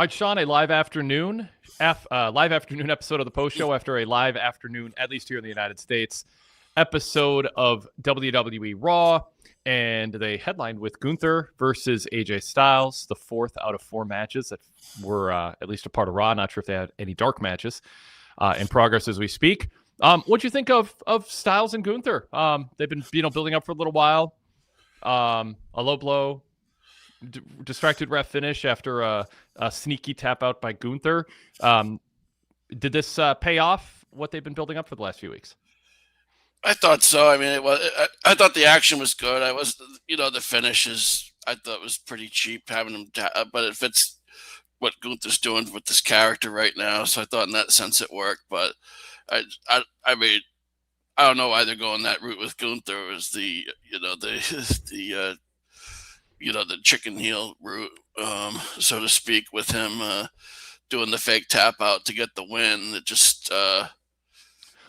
All right, Sean, a live afternoon episode of the post show after a live afternoon, at least here in the United States, episode of WWE Raw, and they headlined with Gunther versus AJ Styles, the fourth out of four matches that were at least a part of Raw. Not sure if they had any dark matches in progress as we speak. What'd you think of Styles and Gunther? They've been building up for a little while. A low blow. Distracted ref finish after a sneaky tap out by Gunther. Did this pay off what they've been building up for the last few weeks? I thought so. I mean, I thought the action was good. The finishes I thought was pretty cheap having him, but it fits what Gunther's doing with this character right now. So I thought in that sense it worked. But I mean, I don't know why they're going that route with Gunther as the chicken heel route, so to speak, with him doing the fake tap out to get the win. It just, but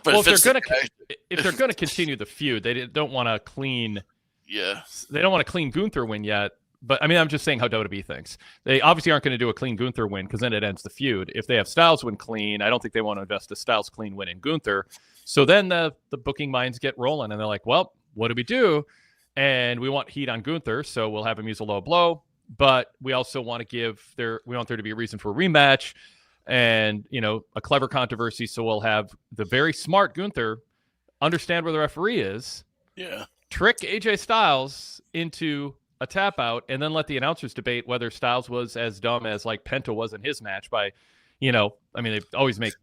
well, if they're gonna continue the feud, they don't want to clean. Yeah, they don't want to clean Gunther win yet. But I mean, I'm just saying how WWE thinks. They obviously aren't going to do a clean Gunther win because then it ends the feud. If they have Styles win clean, I don't think they want to invest a Styles clean win in Gunther. So then the booking minds get rolling, and they're like, well, what do we do? And we want heat on Gunther, so we'll have him use a low blow. But we also want there to be a reason for a rematch and, a clever controversy. So we'll have the very smart Gunther understand where the referee is. Yeah. Trick AJ Styles into a tap out and then let the announcers debate whether Styles was as dumb as like Penta was in his match by, they always make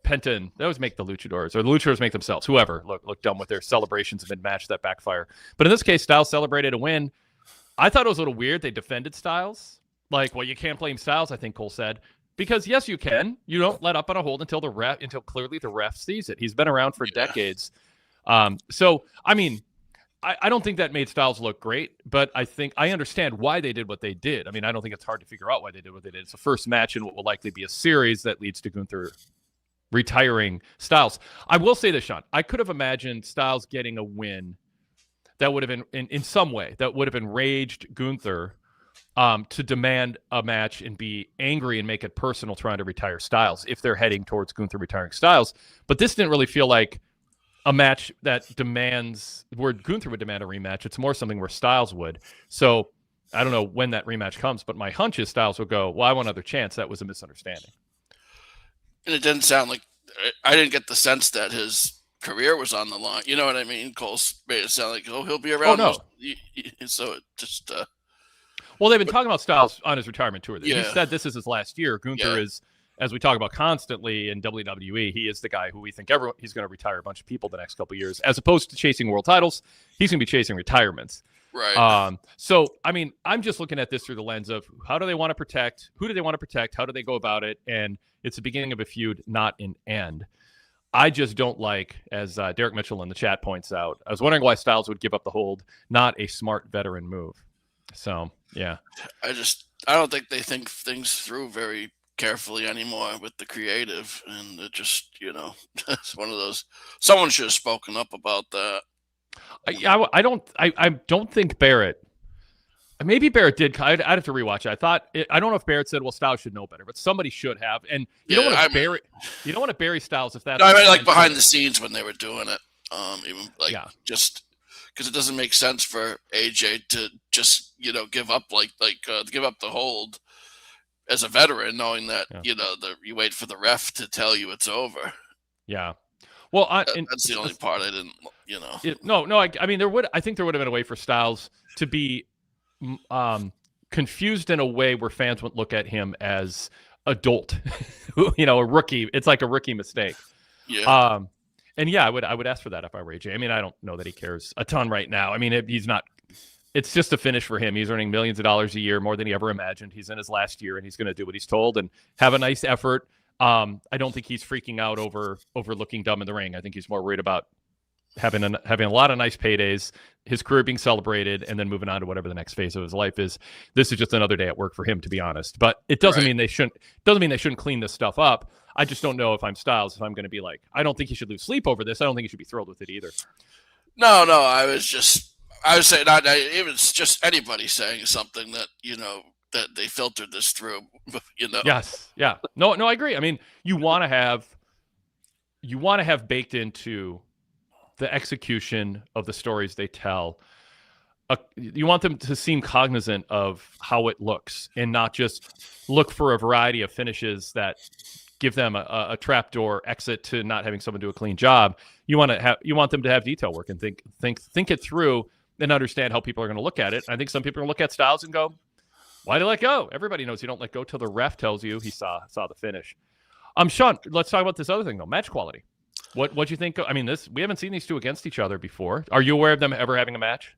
Penta and they always make the luchadors, or the luchadors make themselves, whoever, look dumb with their celebrations mid-match that backfire. But in this case, Styles celebrated a win. I thought it was a little weird they defended Styles. Like, well, you can't blame Styles, I think Cole said. Because yes, you can. You don't let up on a hold until clearly the ref sees it. He's been around for decades. So I mean, I don't think that made Styles look great, but I think I understand why they did what they did. I mean, I don't think it's hard to figure out why they did what they did. It's the first match in what will likely be a series that leads to Gunther retiring Styles. I will say this, Sean. I could have imagined Styles getting a win that would have been in some way that would have enraged Gunther to demand a match and be angry and make it personal trying to retire Styles if they're heading towards Gunther retiring Styles. But this didn't really feel like a match that demands where Gunther would demand a rematch. It's more something where Styles would. So I don't know when that rematch comes, but my hunch is Styles will go, well, I want another chance. That was a misunderstanding. And it didn't sound like, I didn't get the sense that his career was on the line. You know what I mean? Cole made it sound like, he'll be around. Oh, no. So it just... well, they've been talking about Styles on his retirement tour. Yeah. He said this is his last year. Gunther is, as we talk about constantly in WWE, he is the guy who we think he's going to retire a bunch of people the next couple of years. As opposed to chasing world titles, he's going to be chasing retirements. Right. So, I mean, I'm just looking at this through the lens of how do they want to protect? Who do they want to protect? How do they go about it? And it's the beginning of a feud, not an end. I just don't like, as Derek Mitchell in the chat points out, I was wondering why Styles would give up the hold. Not a smart veteran move. So, yeah. I don't think they think things through very carefully anymore with the creative. And it just, it's one of those, someone should have spoken up about that. I don't think Barrett. Maybe Barrett did. I'd have to rewatch it. I don't know if Barrett said, "Well, Styles should know better," but somebody should have. And you don't want to bury Styles if that's. No, I mean, like behind the scenes when they were doing it, just because it doesn't make sense for AJ to just give up give up the hold as a veteran, knowing that you wait for the ref to tell you it's over. Yeah. Well, that's the only part I didn't, I mean, I think there would have been a way for Styles to be confused in a way where fans would look at him as adult, a rookie. It's like a rookie mistake. Yeah. And yeah, I would ask for that if I were AJ. I mean, I don't know that he cares a ton right now. I mean, he's not. It's just a finish for him. He's earning millions of dollars a year, more than he ever imagined. He's in his last year, and he's going to do what he's told and have a nice effort. I don't think he's freaking out over looking dumb in the ring. I think he's more worried about having a lot of nice paydays, his career being celebrated, and then moving on to whatever the next phase of his life is. This is just another day at work for him, to be honest. But it doesn't mean they shouldn't clean this stuff up. I just don't know if I'm Styles, if I'm going to be like, I don't think he should lose sleep over this. I don't think he should be thrilled with it either. No, I was saying, not even just anybody saying something that that they filtered this through. Yes, yeah, no, I agree. I mean, you want to have baked into the execution of the stories they tell. You want them to seem cognizant of how it looks and not just look for a variety of finishes that give them a trapdoor exit to not having someone do a clean job. You want them to have detail work and think it through and understand how people are going to look at it. I think some people are going to look at Styles and go, "Why do you let go?" Everybody knows you don't let go till the ref tells you he saw the finish. Sean, let's talk about this other thing though, match quality. What you think? I mean, we haven't seen these two against each other before. Are you aware of them ever having a match?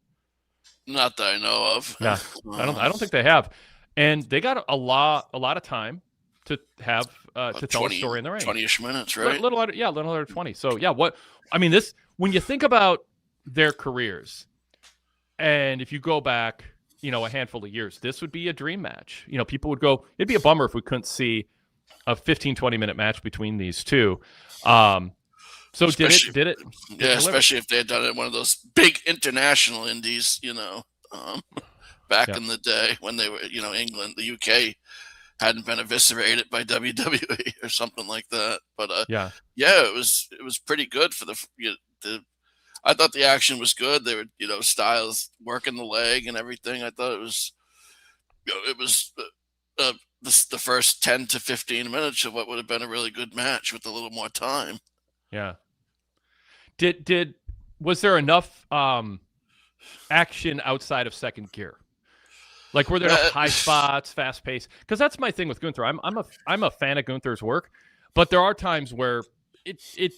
Not that I know of. Yeah, I don't think they have, and they got a lot of time to have to tell a story in the ring. 20-ish minutes, right? A little under 20. So yeah, when you think about their careers, and if you go back, a handful of years, this would be a dream match. People would go, it'd be a bummer if we couldn't see a 15-20 minute match between these two. So especially, did it? Yeah, especially if they had done it in one of those big international indies, back in the day when they were, England, the UK hadn't been eviscerated by WWE or something like that. But it was pretty good for I thought the action was good. They were, Styles working the leg and everything. I thought it was the first 10 to 15 minutes of what would have been a really good match with a little more time. Yeah. Was there enough action outside of second gear? Like, were there enough high spots, fast pace? Because that's my thing with Gunther. I'm a fan of Gunther's work, but there are times where it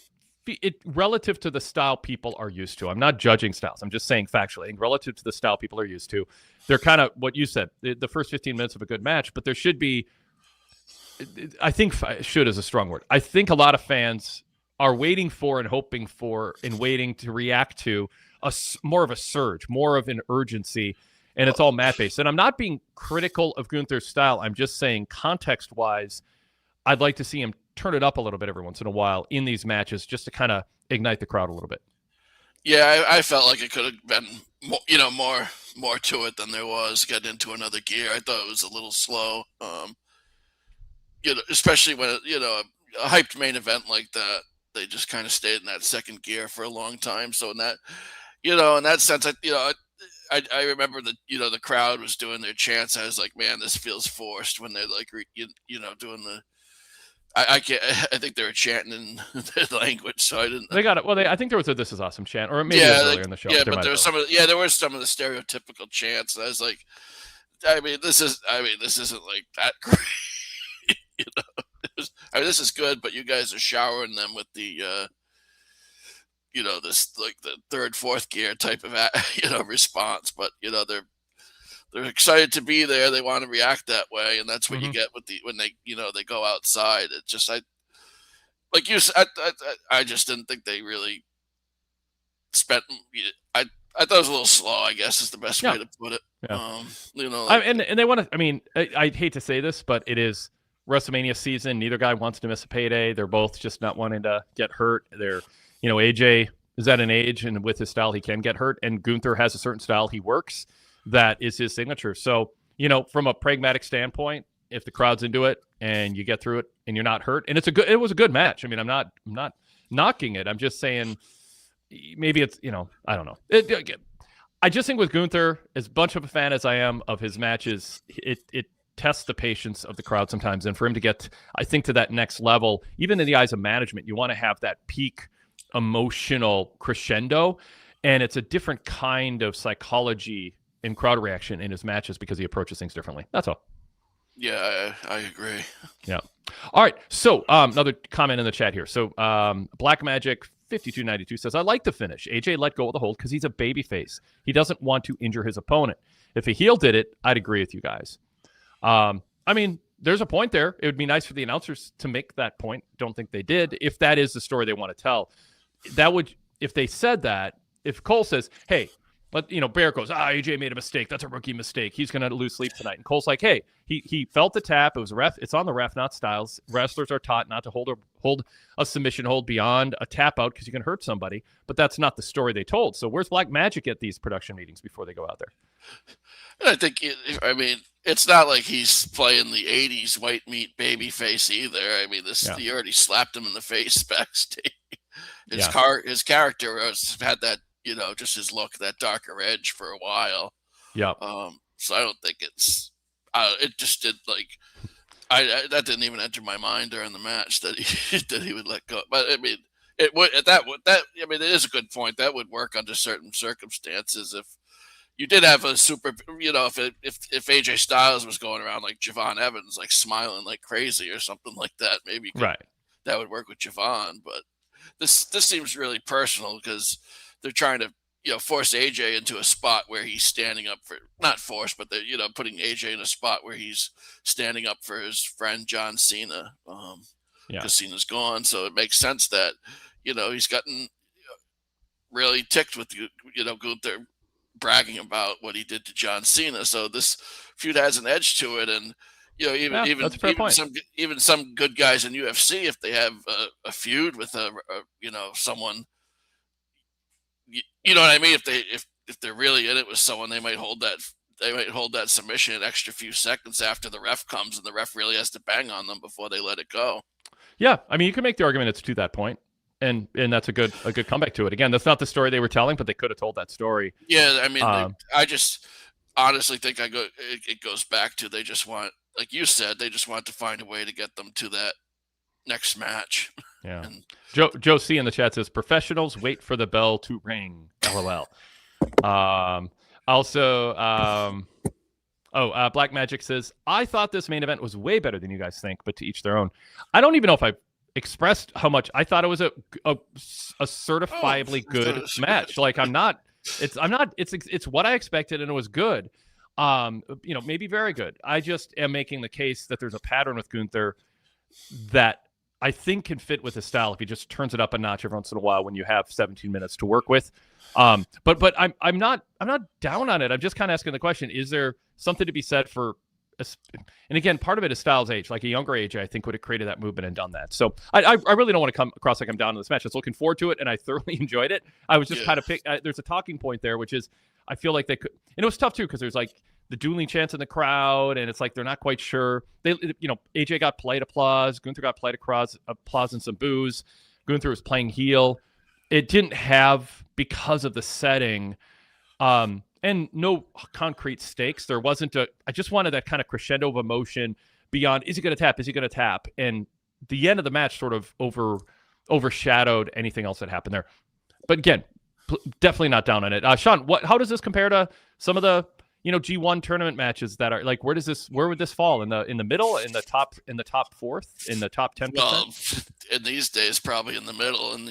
relative to the style people are used to. I'm not judging styles. I'm just saying factually, relative to the style people are used to, they're kind of what you said. The first 15 minutes of a good match, but there should be. I think "should" is a strong word. I think a lot of fans are waiting for and hoping for and waiting to react to more of a surge, more of an urgency, and it's all mat-based. And I'm not being critical of Gunther's style. I'm just saying context-wise, I'd like to see him turn it up a little bit every once in a while in these matches just to kind of ignite the crowd a little bit. Yeah, I felt like it could have been more to it than there was getting into another gear. I thought it was a little slow, especially when, a hyped main event like that, they just kind of stayed in that second gear for a long time. So in that, in that sense, I remember that, the crowd was doing their chants. I was like, man, this feels forced when they're like, doing the, I can't, I think they were chanting in their language. So I didn't. They got it. Well, I think there was a "This is awesome" chant, or maybe it was earlier in the show. Yeah, but there was there were some of the stereotypical chants. And I was like, this isn't like that great. This is good, but you guys are showering them with the, this like the third, fourth gear type of, response. But they're excited to be there. They want to react that way, and that's what you get with when they, they go outside. It just, like you said, I just didn't think they really spent. I thought it was a little slow, I guess is the best way to put it. Yeah. And they want to. I mean, I hate to say this, but it is WrestleMania season. Neither guy wants to miss a payday. They're both just not wanting to get hurt. They're, AJ is at an age, and with his style, he can get hurt. And Gunther has a certain style he works that is his signature. So, from a pragmatic standpoint, if the crowd's into it and you get through it and you're not hurt, and it was a good match. I mean, I'm not knocking it. I'm just saying maybe it's, I don't know. I just think with Gunther, as much of a fan as I am of his matches, it tests the patience of the crowd sometimes. And for him to get, I think, to that next level, even in the eyes of management, you want to have that peak emotional crescendo. And it's a different kind of psychology and crowd reaction in his matches because he approaches things differently. That's all. Yeah, I agree. Yeah. All right. So another comment in the chat here. So Black Magic 5292 says, I like the finish. AJ let go of the hold because he's a babyface. He doesn't want to injure his opponent. If a heel did it, I'd agree with you guys. I mean, there's a point there. It would be nice for the announcers to make that point. Don't think they did. If that is the story they want to tell, that would, if they said that, if Cole says, hey, but Bear goes, AJ made a mistake. That's a rookie mistake. He's going to lose sleep tonight. And Cole's like, hey, he felt the tap. It was ref. It's on the ref, not Styles. Wrestlers are taught not to hold hold a submission hold beyond a tap out because you can hurt somebody, but that's not the story they told. So where's Black Magic at these production meetings before they go out there? And I think, it's not like he's playing the '80s white meat baby face either. I mean, he already slapped him in the face backstage. His character has had that, just his look, that darker edge for a while. Yeah. So I don't think it just did that didn't even enter my mind during the match that he would let go. But I mean, it would it is a good point. That would work under certain circumstances. If you did have a super, if AJ Styles was going around like Javon Evans, like smiling like crazy or something like that, maybe that would work with Javon. But this seems really personal because they're trying to force AJ into a spot where he's standing up for, not force, but they're putting AJ in a spot where he's standing up for his friend John Cena, because Cena's gone. So it makes sense that he's gotten really ticked with Gunther bragging about what he did to John Cena. So this feud has an edge to it, and even some good guys in UFC, if they have a feud with someone, you know what I mean? If they're really in it with someone, they might hold that submission an extra few seconds after the ref comes, and the ref really has to bang on them before they let it go. Yeah, I mean, you can make the argument it's to that point. And that's a good comeback to it. Again, that's not the story they were telling, but they could have told that story. Yeah, I mean, I just honestly think it goes back to they just want, like you said, they just want to find a way to get them to that next match. Yeah. Joe C in the chat says, professionals wait for the bell to ring. LOL. Black Magic says, I thought this main event was way better than you guys think, but to each their own. I don't even know if I expressed how much I thought it was a certifiably good match. Like it's what I expected, and it was good. Maybe very good. I just am making the case that there's a pattern with Gunther that I think can fit with his style if he just turns it up a notch every once in a while when you have 17 minutes to work with. But I'm not down on it. I'm just kind of asking the question: is there something to be said for? And again, part of it is Styles' age. Like a younger AJ, I think would have created that movement and done that. So I really don't want to come across like I'm down on this match. I was looking forward to it, and I thoroughly enjoyed it. I was just kind of there's a talking point there, which is I feel like they could, and it was tough too because there's like the dueling chants in the crowd, and it's like they're not quite sure. AJ got polite applause, Gunther got polite applause and some boos. Gunther was playing heel. It didn't have, because of the setting, and no concrete stakes. There wasn't I just wanted that kind of crescendo of emotion beyond, is he going to tap? Is he going to tap? And the end of the match sort of overshadowed anything else that happened there. But again, definitely not down on it. Sean, how does this compare to some of the, G1 tournament matches that are like, where would this fall in the middle, in the top fourth, in the top 10%? Well, in these days, probably in the middle. In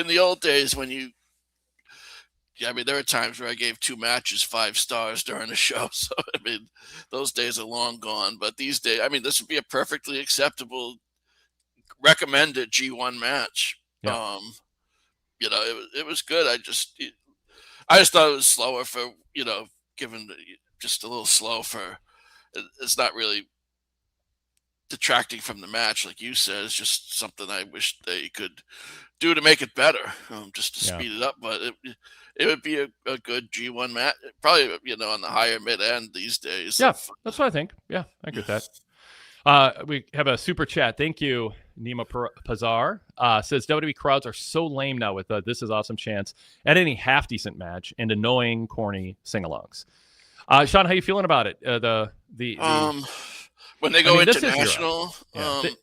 the old days when there are times where I gave 2 matches 5 stars during a show. So, those days are long gone. But these days, this would be a perfectly acceptable, recommended G1 match. Yeah. It was good. I just thought it was slower for, given just a little slow for, it's not really detracting from the match. Like you said, it's just something I wish they could do to make it better, just to speed it up. But it would be a good G1 match, probably, on the higher mid end these days. Yeah, that's what I think. Yeah, I get that. We have a super chat. Thank you, Nima Pazar. Says WWE crowds are so lame now with This Is Awesome chants at any half decent match and annoying, corny sing-alongs. Sean, how you feeling about it? When they go international, I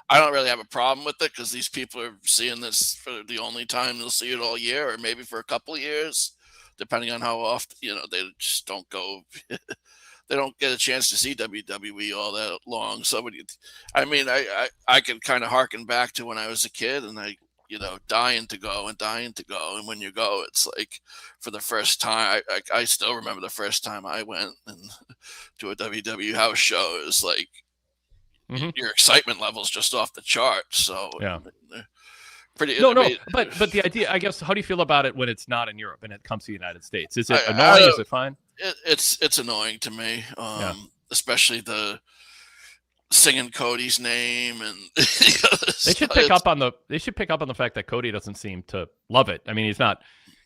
don't really have a problem with it because these people are seeing this for the only time they'll see it all year, or maybe for a couple of years, depending on how often, they just don't go. They don't get a chance to see WWE all that long. So, I can kind of harken back to when I was a kid and dying to go. And when you go, it's like for the first time, I still remember the first time I went to a WWE house show. It was like your excitement level's just off the chart. So pretty. But the idea, I guess, how do you feel about it when it's not in Europe and it comes to the United States? Is it annoying? Is it fine? It's annoying to me, especially the singing Cody's name, and they should pick up on the fact that Cody doesn't seem to love it. I mean,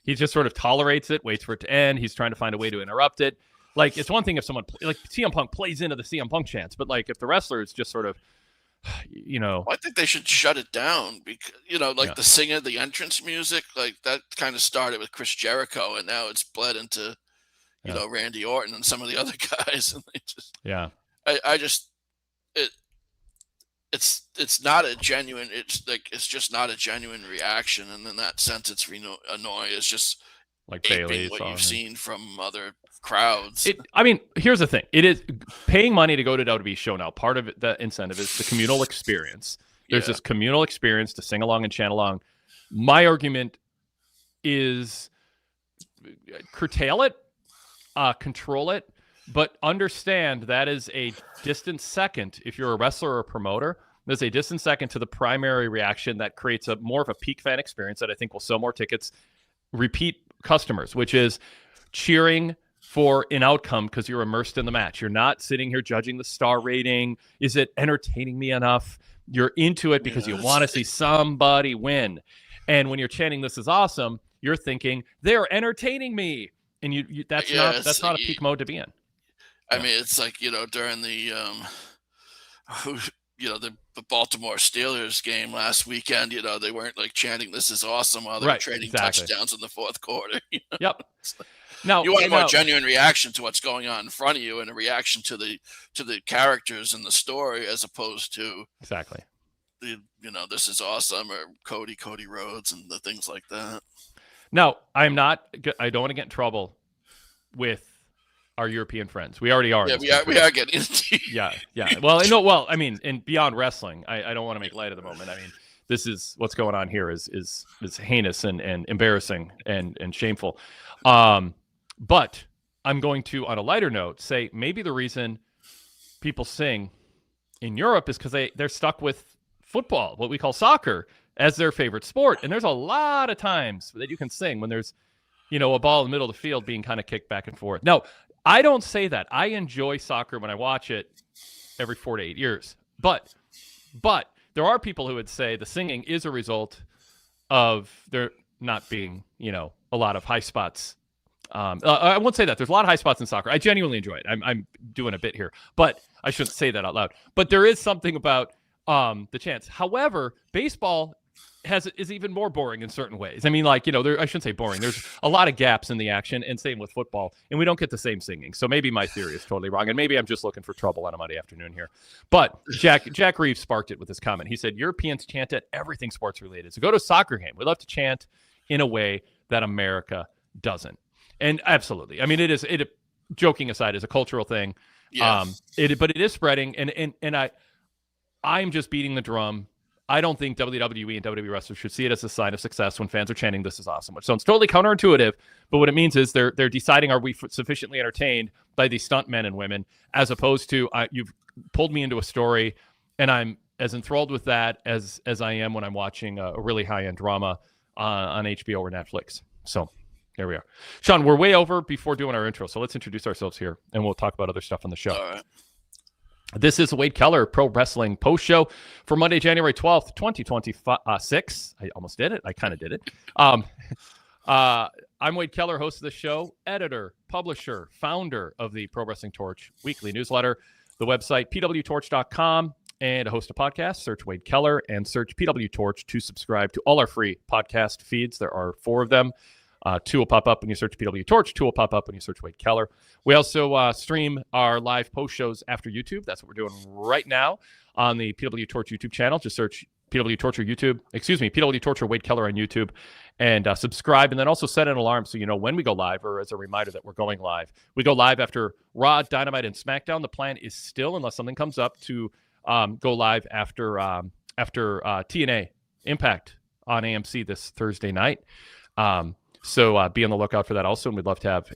he just sort of tolerates it, waits for it to end. He's trying to find a way to interrupt it. Like, it's one thing if someone like CM Punk plays into the CM Punk chants, but like if the wrestler is just sort of, Well, I think they should shut it down because the singer, the entrance music, like that kind of started with Chris Jericho, and now it's bled into Randy Orton and some of the other guys, and they just it's not a genuine. It's just not a genuine reaction, and in that sense, it's annoying. It's just like Bailey, what you've seen from other crowds. I mean, here's the thing: it is paying money to go to WWE show now. Part of the incentive is the communal experience. There's this communal experience to sing along and chant along. My argument is curtail it, control it, but understand that is a distant second. If you're a wrestler or a promoter, there's a distant second to the primary reaction that creates more of a peak fan experience that I think will sell more tickets, repeat customers, which is cheering for an outcome because you're immersed in the match. You're not sitting here judging the star rating. Is it entertaining me enough? You're into it because you want to see somebody win. And when you're chanting, "This is awesome," you're thinking, "They're entertaining me." And that's not a peak mode to be in. I mean, it's like, during the the Baltimore Steelers game last weekend, they weren't like chanting "This is awesome" while they were trading touchdowns in the fourth quarter. Yep. Now you want a more genuine reaction to what's going on in front of you, and a reaction to the characters in the story, as opposed to exactly the "This is awesome" or Cody Rhodes and the things like that. Now, I don't want to get in trouble with our European friends. We already are. Yeah, we are getting into Yeah. Well, I mean, and beyond wrestling, I don't want to make light of the moment. I mean, this is what's going on here is heinous and embarrassing and shameful. But I'm going to, on a lighter note, say maybe the reason people sing in Europe is because they're stuck with football, what we call soccer, as their favorite sport. And there's a lot of times that you can sing when there's, a ball in the middle of the field being kind of kicked back and forth. Now, I don't say that. I enjoy soccer when I watch it every 4 to 8 years. But there are people who would say the singing is a result of there not being, a lot of high spots. I won't say that. There's a lot of high spots in soccer. I genuinely enjoy it. I'm doing a bit here, but I shouldn't say that out loud. But there is something about the chants. However, baseball is even more boring in certain ways. I mean, like, I shouldn't say boring. There's a lot of gaps in the action, and same with football, and we don't get the same singing. So maybe my theory is totally wrong, and maybe I'm just looking for trouble on a Monday afternoon here. But Jack Reeves sparked it with his comment. He said, Europeans chant at everything sports related. So go to a soccer game. We love to chant in a way that America doesn't. And absolutely. I mean, joking aside, is a cultural thing. Yes. But it is spreading, and I'm just beating the drum. I don't think WWE and WWE wrestlers should see it as a sign of success when fans are chanting "This is awesome," which sounds totally counterintuitive. But what it means is they're deciding, are we sufficiently entertained by these stunt men and women, as opposed to you've pulled me into a story, and I'm as enthralled with that as I am when I'm watching a really high-end drama on HBO or Netflix. So there we are. Sean, we're way over before doing our intro, so let's introduce ourselves here, and we'll talk about other stuff on the show. All right. This is Wade Keller Pro Wrestling Post Show for Monday, January 12th, 2026. I almost did it. I kind of did it. I'm Wade Keller, host of the show, editor, publisher, founder of the Pro Wrestling Torch weekly newsletter, the website PWTorch.com, and a host of podcasts. Search Wade Keller and search PWTorch to subscribe to all our free podcast feeds. There are 4 of them. 2 will pop up when you search PWTorch. 2 will pop up when you search Wade Keller. We also stream our live post shows after YouTube. That's what we're doing right now on the PWTorch YouTube channel. Just search PWTorch or PWTorch or Wade Keller on YouTube, and subscribe. And then also set an alarm so you know when we go live, or as a reminder that we're going live. We go live after Raw, Dynamite, and SmackDown. The plan is still, unless something comes up, to go live after TNA Impact on AMC this Thursday night. So be on the lookout for that also, and we'd love to have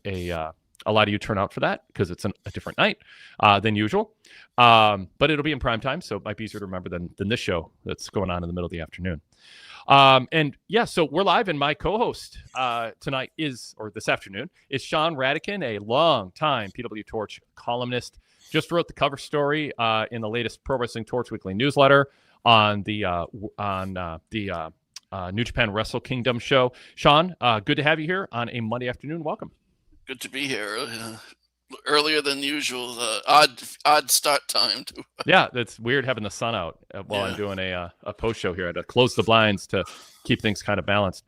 a lot of you turn out for that because it's a different night than usual. But it'll be in prime time, so it might be easier to remember than this show that's going on in the middle of the afternoon. So we're live, and my co-host this afternoon is Sean Radican, a long-time PWTorch columnist, just wrote the cover story in the latest Pro Wrestling Torch Weekly newsletter on the New Japan Wrestle Kingdom show. Sean, good to have you here on a Monday afternoon. Welcome. Good to be here. Earlier than usual. Odd start time too. Yeah, that's weird having the sun out while I'm doing a post show here. I had to close the blinds to keep things kind of balanced.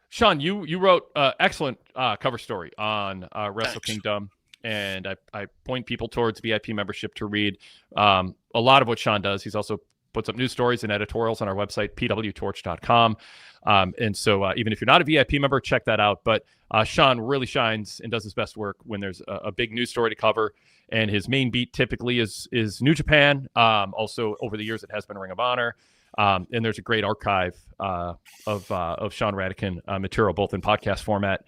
Sean, you wrote excellent cover story on Wrestle Kingdom, and I point people towards VIP membership to read a lot of what Sean does. He's also puts up news stories and editorials on our website, PWTorch.com. And so even if you're not a VIP member, check that out. But Sean really shines and does his best work when there's a big news story to cover. And his main beat typically is New Japan. Also, over the years, it has been Ring of Honor. And there's a great archive of Sean Radican material, both in podcast format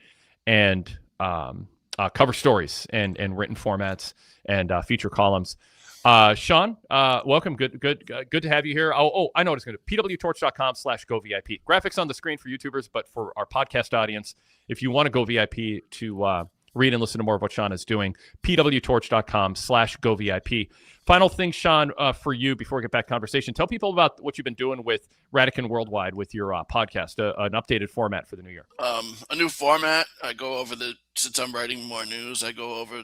and cover stories and written formats and feature columns. Sean, welcome. Good to have you here. Oh, I know what it's going to do. PWTorch.com/GoVIP. Graphics on the screen for YouTubers, but for our podcast audience, if you want to go VIP to read and listen to more of what Sean is doing, PWTorch.com/GoVIP. Final thing, Sean, for you before we get back to conversation, tell people about what you've been doing with Radican Worldwide with your podcast, an updated format for the new year. A new format. I go over since I'm writing more news, I go over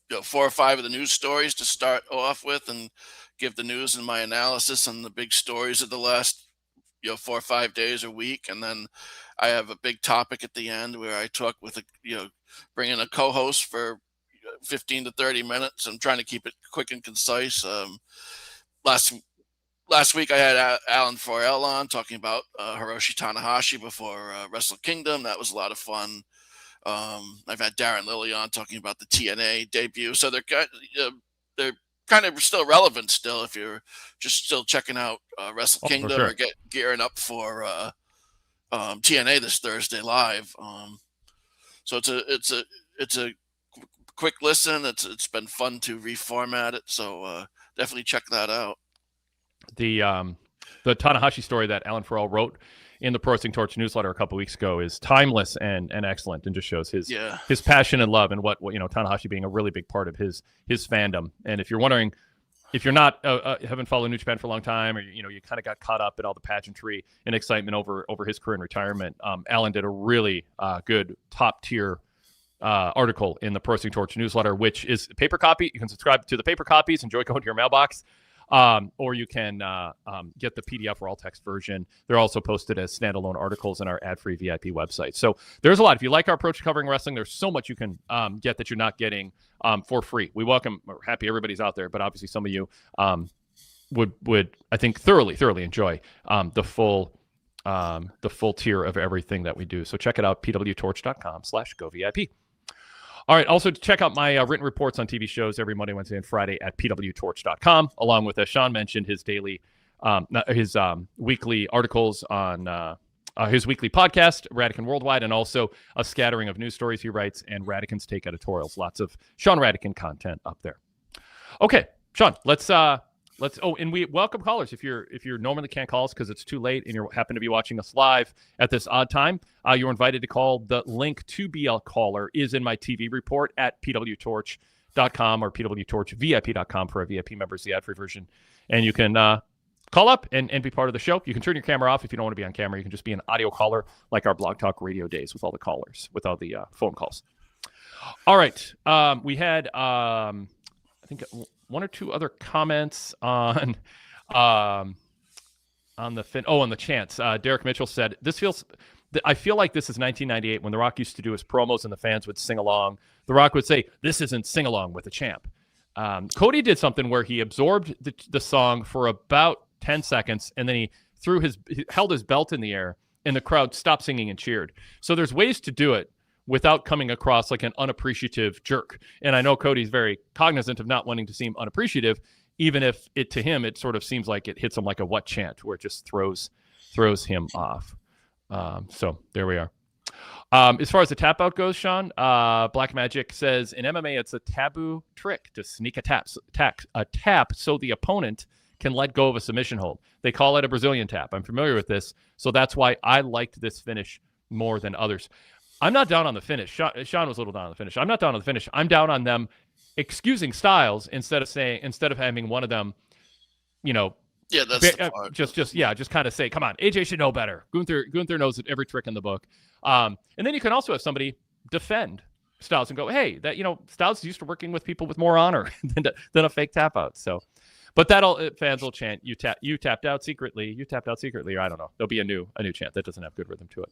4 or 5 of the news stories to start off with and give the news and my analysis on the big stories of the last 4 or 5 days or week. And then I have a big topic at the end where I talk with bring in a co-host for 15 to 30 minutes. I'm trying to keep it quick and concise. Last week I had Alan Forel on talking about Hiroshi Tanahashi before Wrestle Kingdom. That was a lot of fun. I've had Darren Lilly on talking about the TNA debut. So they're kind of still relevant still if you're just still checking out Wrestle Kingdom or gearing up for TNA this Thursday live. So it's a quick listen. It's been fun to reformat it. So definitely check that out. The Tanahashi story that Alan Farrell wrote in the Pro Wrestling Torch newsletter a couple weeks ago is timeless and excellent, and just shows his passion and love and what Tanahashi being a really big part of his fandom. And if you're wondering, if you're not haven't followed New Japan for a long time, or you kind of got caught up in all the pageantry and excitement over his career in retirement, Alan did a really good top tier article in the Pro Wrestling Torch newsletter, which is paper copy. You can subscribe to the paper copies, enjoy going to your mailbox. Or you can get the PDF or all text version. They're also posted as standalone articles on our ad-free VIP website. So there's a lot. If you like our approach to covering wrestling, there's so much you can get that you're not getting for free. We're happy everybody's out there, but obviously some of you would I think thoroughly enjoy the full tier of everything that we do. So check it out, pwtorch.com/govip. All right. Also, check out my written reports on TV shows every Monday, Wednesday, and Friday at pwtorch.com, along with, as Sean mentioned, his weekly articles on his weekly podcast, Radican Worldwide, and also a scattering of news stories he writes and Radican's Take editorials. Lots of Sean Radican content up there. Okay, Sean, let's. And we welcome callers. If you're normally can't call us because it's too late and you happen to be watching us live at this odd time, you're invited to call. The link to be a caller is in my TV report at pwtorch.com or pwtorchvip.com for our VIP members, the ad-free version. And you can call up and be part of the show. You can turn your camera off if you don't want to be on camera. You can just be an audio caller like our Blog Talk Radio days with all the callers, with all the phone calls. All right. We had, I think, one or two other comments on the chants. Derek Mitchell said, I feel like this is 1998 when The Rock used to do his promos and the fans would sing along. The Rock would say, "This isn't sing along with the champ." Cody did something where he absorbed the song for about 10 seconds and then he held his belt in the air and the crowd stopped singing and cheered. So there's ways to do it without coming across like an unappreciative jerk. And I know Cody's very cognizant of not wanting to seem unappreciative, even if to him it sort of seems like it hits him like a what chant, where it just throws him off. So there we are. As far as the tap out goes, Sean, Black Magic says in MMA it's a taboo trick to sneak a tap so the opponent can let go of a submission hold. They call it a Brazilian tap. I'm familiar with this, so that's why I liked this finish more than others. I'm not down on the finish. Sean was a little down on the finish. I'm not down on the finish. I'm down on them excusing Styles instead of having one of them, Yeah, that's the part. just kind of say, come on, AJ should know better. Gunther knows every trick in the book. And then you can also have somebody defend Styles and go, hey, that Styles is used to working with people with more honor than a fake tap out. So, but fans will chant, you tapped out secretly, or I don't know. There'll be a new chant that doesn't have good rhythm to it.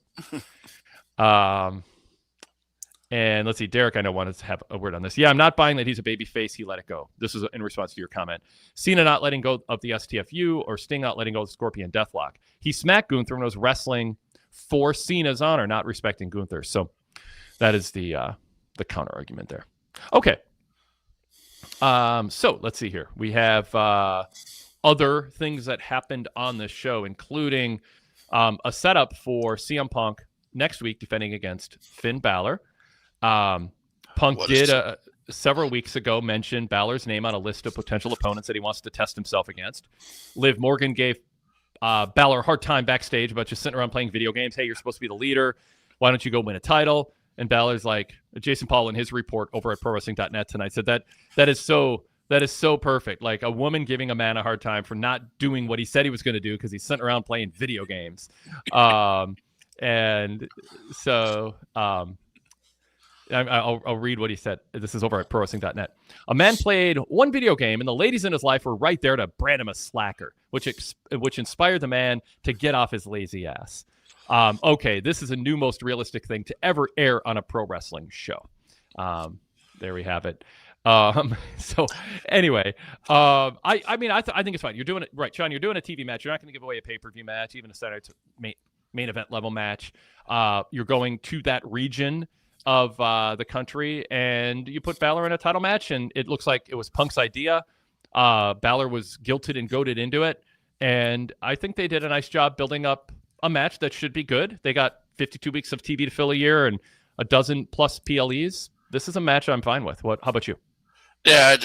And let's see, Derek, I know wanted to have a word on this. Yeah, I'm not buying that he's a baby face. He let it go. This is in response to your comment. Cena not letting go of the STFU or Sting not letting go of the Scorpion Deathlock. He smacked Gunther and was wrestling for Cena's honor, not respecting Gunther. So that is the counter argument there. Okay. So let's see here. We have other things that happened on the show, including a setup for CM Punk next week defending against Finn Balor. Punk did several weeks ago mention Balor's name on a list of potential opponents that he wants to test himself against. Liv Morgan gave Balor a hard time backstage about just sitting around playing video games. Hey, you're supposed to be the leader. Why don't you go win a title? And Balor's like, Jason Paul in his report over at ProWrestling.net tonight said that is so perfect. Like a woman giving a man a hard time for not doing what he said he was going to do because he's sitting around playing video games. And so I'll read what he said. This is over at ProWrestling.net. A man played one video game, and the ladies in his life were right there to brand him a slacker, which inspired the man to get off his lazy ass. Okay, this is a new most realistic thing to ever air on a pro wrestling show. There we have it. So anyway, I think it's fine. You're doing it right, Sean. You're doing a TV match. You're not going to give away a pay-per-view match, even a Saturday main event level match. You're going to that region of the country, and you put Balor in a title match, and it looks like it was Punk's idea. Balor was guilted and goaded into it, and I think they did a nice job building up a match that should be good. They got 52 weeks of TV to fill a year and a dozen plus PLEs. This is a match I'm fine with. How about you? Yeah,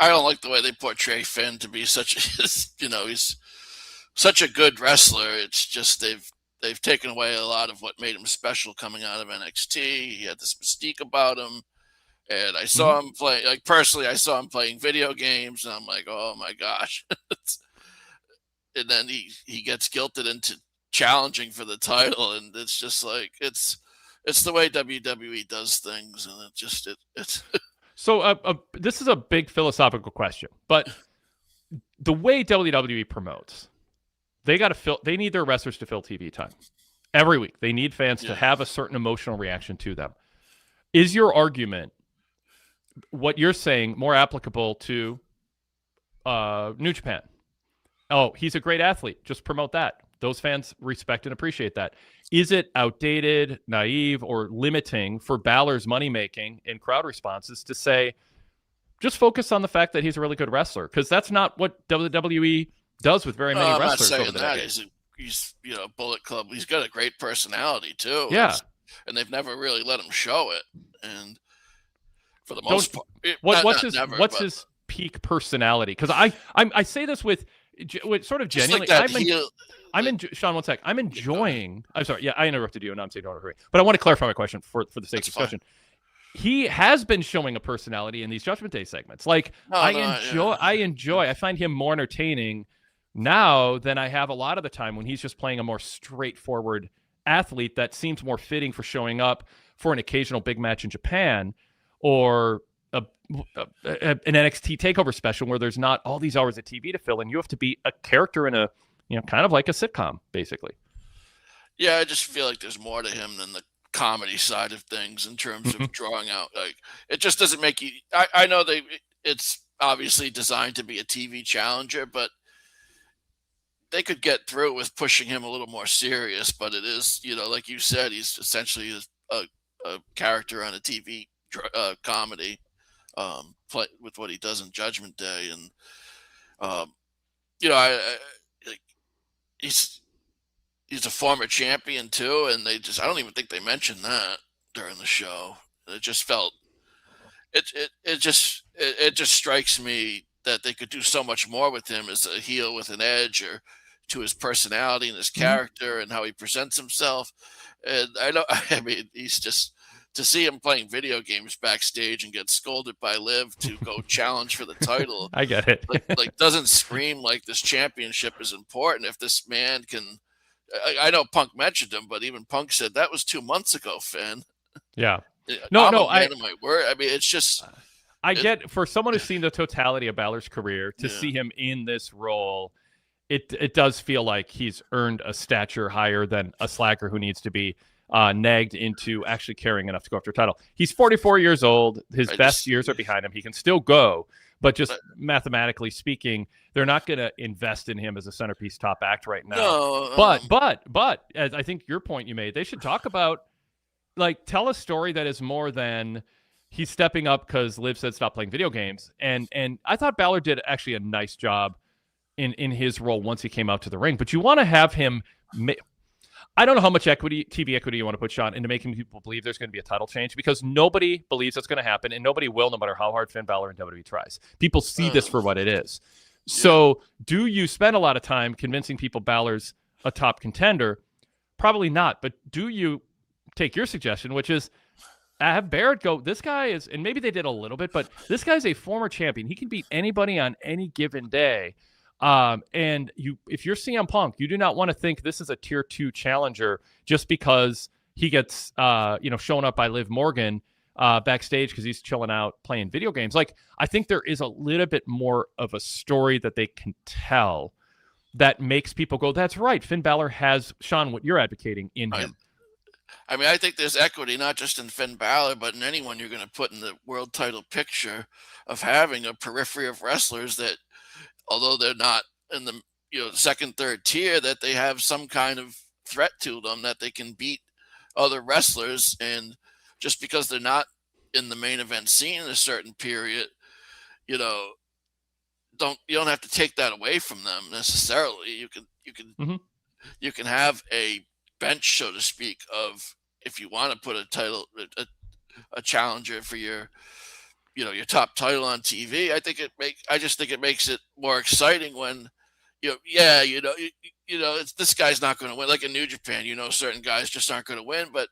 I don't like the way they portray Finn to be such he's such a good wrestler. It's just they've taken away a lot of what made him special coming out of NXT. He had this mystique about him. And I saw him play, like personally, I saw him playing video games, and I'm like, oh my gosh. And then he gets guilted into challenging for the title, and it's just like it's the way WWE does things, and it's So this is a big philosophical question, but the way WWE promotes, they need their wrestlers to fill TV time every week. They need fans to have a certain emotional reaction to them. Is your argument, what you're saying, more applicable to New Japan? Oh, he's a great athlete. Just promote that. Those fans respect and appreciate that. Is it outdated, naive, or limiting for Balor's money-making and crowd responses to say, just focus on the fact that he's a really good wrestler? Because that's not what WWE does with very many wrestlers. I'm not saying that. He's Bullet Club. He's got a great personality, too. Yeah. And they've never really let him show it. And for the most part... What's his peak personality? Because I say this with sort of genuinely... Sean, one sec. I'm enjoying... I'm sorry. Yeah, I interrupted you, and I'm saying don't agree. But I want to clarify my question for the sake of discussion. He has been showing a personality in these Judgment Day segments. Like, I find him more entertaining now than I have a lot of the time when he's just playing a more straightforward athlete that seems more fitting for showing up for an occasional big match in Japan or an NXT takeover special where there's not all these hours of TV to fill, and you have to be a character in a, kind of like a sitcom, basically. Yeah, I just feel like there's more to him than the comedy side of things in terms of drawing out. Like, it just doesn't make you... I know it's obviously designed to be a TV challenger, but they could get through with pushing him a little more serious. But it is, like you said, he's essentially a character on a TV comedy, with what he does in Judgment Day. And, he's a former champion too. And I don't even think they mentioned that during the show. It just felt, it just strikes me that they could do so much more with him as a heel with an edge, or to his personality and his character and how he presents himself. And he's just to see him playing video games backstage and get scolded by Liv to go challenge for the title, I get it. like doesn't scream like this championship is important. If this man can, I know Punk mentioned him, but even Punk said that was 2 months ago, Finn. Yeah. I'm a man of my word. I mean, it's just. I get, for someone who's seen the totality of Balor's career, to Yeah. see him in this role, it does feel like he's earned a stature higher than a slacker who needs to be nagged into actually caring enough to go after a title. He's 44 years old. His best years are behind him. He can still go, but just mathematically speaking, they're not going to invest in him as a centerpiece top act right now. No, but as I think your point you made, they should talk about, like, tell a story that is more than he's stepping up because Liv said stop playing video games. And I thought Balor did actually a nice job in his role once he came out to the ring. But you want to have him. I don't know how much TV equity you want to put, Sean, into making people believe there's going to be a title change, because nobody believes it's going to happen, and nobody will, no matter how hard Finn Balor and WWE tries. People see this for what it is. So do you spend a lot of time convincing people Balor's a top contender? Probably not. But do you take your suggestion, which is have Barrett go, this guy is, and maybe they did a little bit, but this guy's a former champion. He can beat anybody on any given day. And if you're CM Punk, you do not want to think this is a tier 2 challenger just because he gets, shown up by Liv Morgan backstage because he's chilling out playing video games. Like, I think there is a little bit more of a story that they can tell that makes people go, that's right, Finn Balor has, Sean, what you're advocating in him. I mean, I think there's equity not just in Finn Balor, but in anyone you're going to put in the world title picture, of having a periphery of wrestlers that, although they're not in the second, third tier, that they have some kind of threat to them, that they can beat other wrestlers. And just because they're not in the main event scene in a certain period, you don't have to take that away from them necessarily. You can have a bench, so to speak, of, if you want to put a challenger for your top title on TV. I just think it makes it more exciting when it's, this guy's not going to win. Like in New Japan, certain guys just aren't going to win, but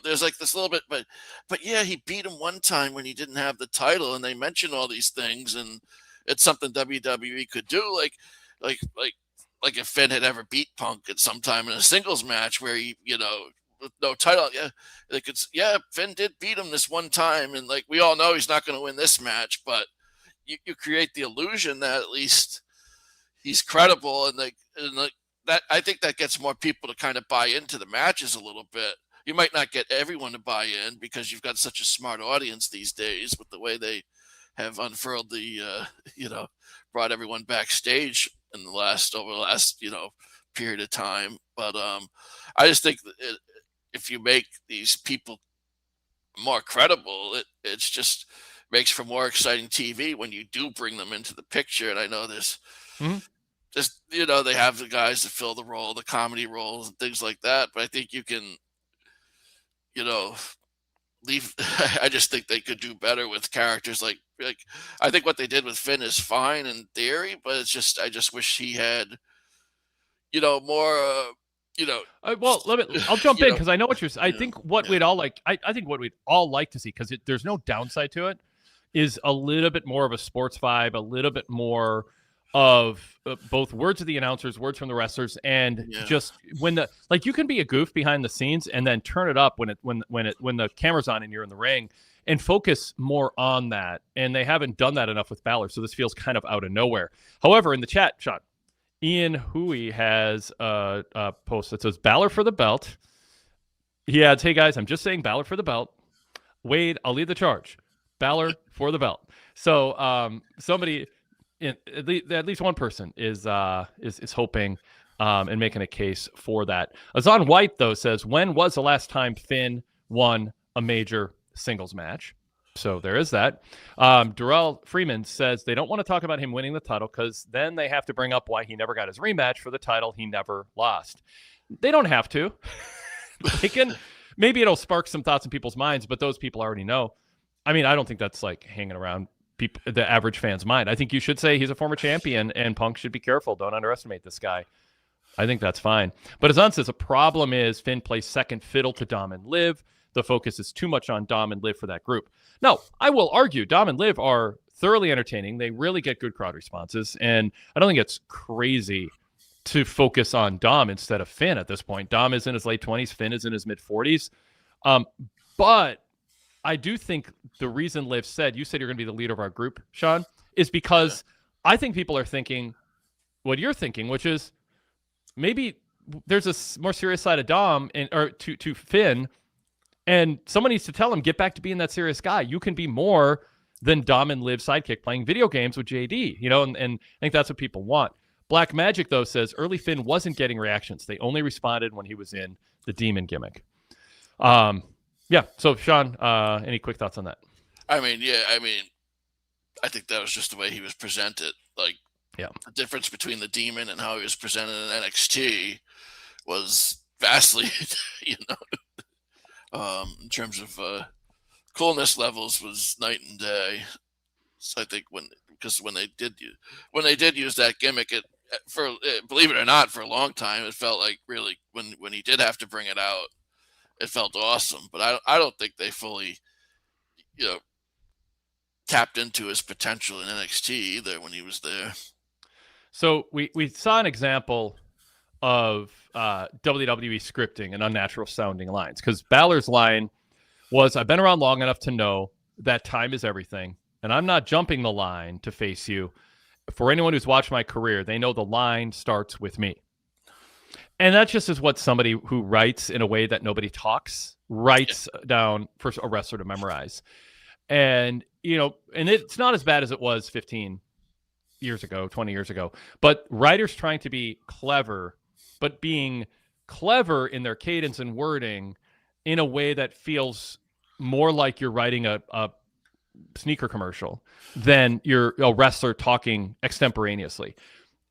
there's like this little bit, but yeah, he beat him one time when he didn't have the title, and they mention all these things, and it's something WWE could do, like if Finn had ever beat Punk at some time in a singles match where he, with no title, Finn did beat him this one time, and like we all know he's not going to win this match, but you create the illusion that at least he's credible, and that, I think that gets more people to kind of buy into the matches a little bit. You might not get everyone to buy in because you've got such a smart audience these days with the way they have unfurled the, brought everyone backstage over the last period of time. But I just think that if you make these people more credible, it just makes for more exciting TV when you do bring them into the picture. And I know there's just, they have the guys that fill the role, the comedy roles and things like that. But I think you can, leave. I just think they could do better with characters like I think what they did with Finn is fine in theory, but it's just, I just wish he had, more, well, I'll jump in because I know what you're saying. I think what we'd all like, I think what we'd all like to see, because there's no downside to it, is a little bit more of a sports vibe, a little bit more of both words of the announcers, words from the wrestlers, and just when you can be a goof behind the scenes and then turn it up when the camera's on and you're in the ring, and focus more on that. And they haven't done that enough with Balor, so this feels kind of out of nowhere. However, in the chat, Sean, Ian Hui has a post that says Balor for the belt. He adds, "Hey guys, I'm just saying Balor for the belt. Wade, I'll lead the charge. Balor for the belt." So somebody, at least one person is hoping and making a case for that. Azan White, though, says, when was the last time Finn won a major singles match? So there is that. Darrell Freeman says they don't want to talk about him winning the title because then they have to bring up why he never got his rematch for the title he never lost. They don't have to. They can. Maybe it'll spark some thoughts in people's minds, but those people already know. I mean, I don't think that's like hanging around the average fan's mind. I think you should say he's a former champion and Punk should be careful. Don't underestimate this guy. I think that's fine. But Azan says a problem is Finn plays second fiddle to Dom and Liv. the focus is too much on Dom and Liv for that group. Now, I will argue Dom and Liv are thoroughly entertaining. They really get good crowd responses, and I don't think it's crazy to focus on Dom instead of Finn at this point. Dom is in his late 20s, Finn is in his mid 40s. But I do think the reason Liv said, you said you're going to be the leader of our group, Sean, is because I think people are thinking what you're thinking, which is maybe there's a more serious side of Dom or to Finn, and someone needs to tell him, get back to being that serious guy. You can be more than Dom and Liv's sidekick playing video games with JD, and I think that's what people want. Black Magic, though, says early Finn wasn't getting reactions. They only responded when he was in the demon gimmick. So Sean, any quick thoughts on that? I think that was just the way he was presented. The difference between the demon and how he was presented in NXT was vastly, in terms of coolness levels, was night and day. So I think when they did use that gimmick, believe it or not, for a long time, it felt like really when he did have to bring it out, it felt awesome. But I don't think they fully, tapped into his potential in NXT either when he was there. So we saw an example of WWE scripting and unnatural sounding lines, because Balor's line was, I've been around long enough to know that time is everything, and I'm not jumping the line to face you. For anyone who's watched my career, they know the line starts with me. And that just is what somebody who writes in a way that nobody talks writes down for a wrestler to memorize. And, and it's not as bad as it was 15 years ago, 20 years ago, but writers trying to be clever, but being clever in their cadence and wording in a way that feels more like you're writing a sneaker commercial than you're a wrestler talking extemporaneously.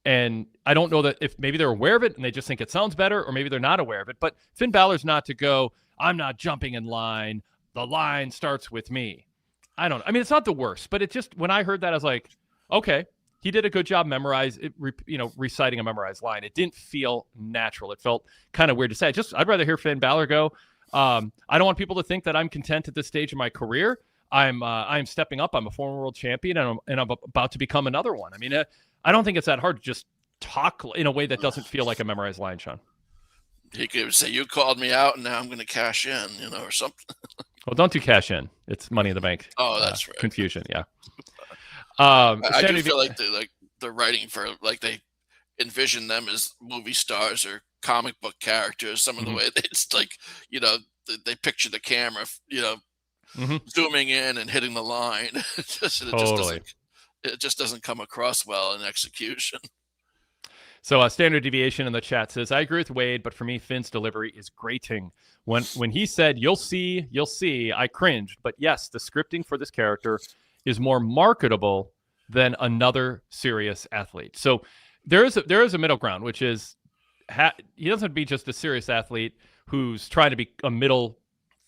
And I don't know that if maybe they're aware of it and they just think it sounds better, or maybe they're not aware of it. But Finn Balor's not to go, I'm not jumping in line. The line starts with me. I don't know. I mean, it's not the worst, but it just, when I heard that, I was like, okay, he did a good job reciting a memorized line. It didn't feel natural. It felt kind of weird to say. I'd rather hear Finn Balor go, I don't want people to think that I'm content at this stage of my career. I'm stepping up. I'm a former world champion, and I'm about to become another one. I mean, I don't think it's that hard to just talk in a way that doesn't feel like a memorized line, Sean. He could say, you called me out, and now I'm going to cash in, or something. Well, don't do cash in. It's Money in the Bank. Oh, that's right. Confusion, yeah. I do feel like they're writing for, they envision them as movie stars or comic book characters. Some of the way it's they picture the camera, zooming in and hitting the line. It just doesn't come across well in execution. So standard deviation in the chat says, I agree with Wade, but for me, Finn's delivery is grating. When he said, you'll see, I cringed. But yes, the scripting for this character is more marketable than another serious athlete. So there is a middle ground, which is he doesn't have to be just a serious athlete who's trying to be a middle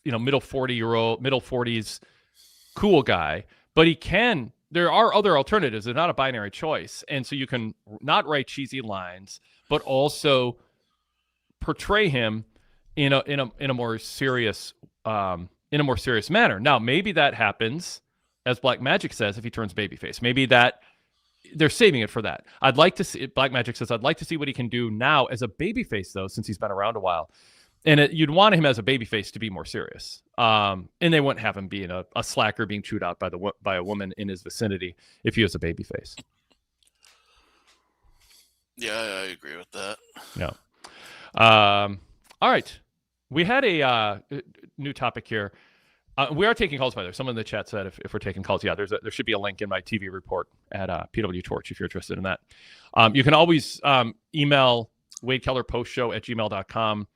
40s cool guy, but he can. There are other alternatives. It's not a binary choice. And so you can not write cheesy lines, but also portray him in a more serious manner. Now, maybe that happens, as Black Magic says, if he turns babyface. Maybe that they're saving it for that. I'd like to see, Black Magic says, I'd like to see what he can do now as a babyface, though, since he's been around a while. And you'd want him as a babyface to be more serious. And they wouldn't have him being a slacker being chewed out by a woman in his vicinity if he was a babyface. Yeah, I agree with that. Yeah. All right. We had a new topic here. We are taking calls, by the way. Someone in the chat said if we're taking calls, there should be a link in my TV report at PWTorch if you're interested in that. You can always email wadekellerpostshow@gmail.com.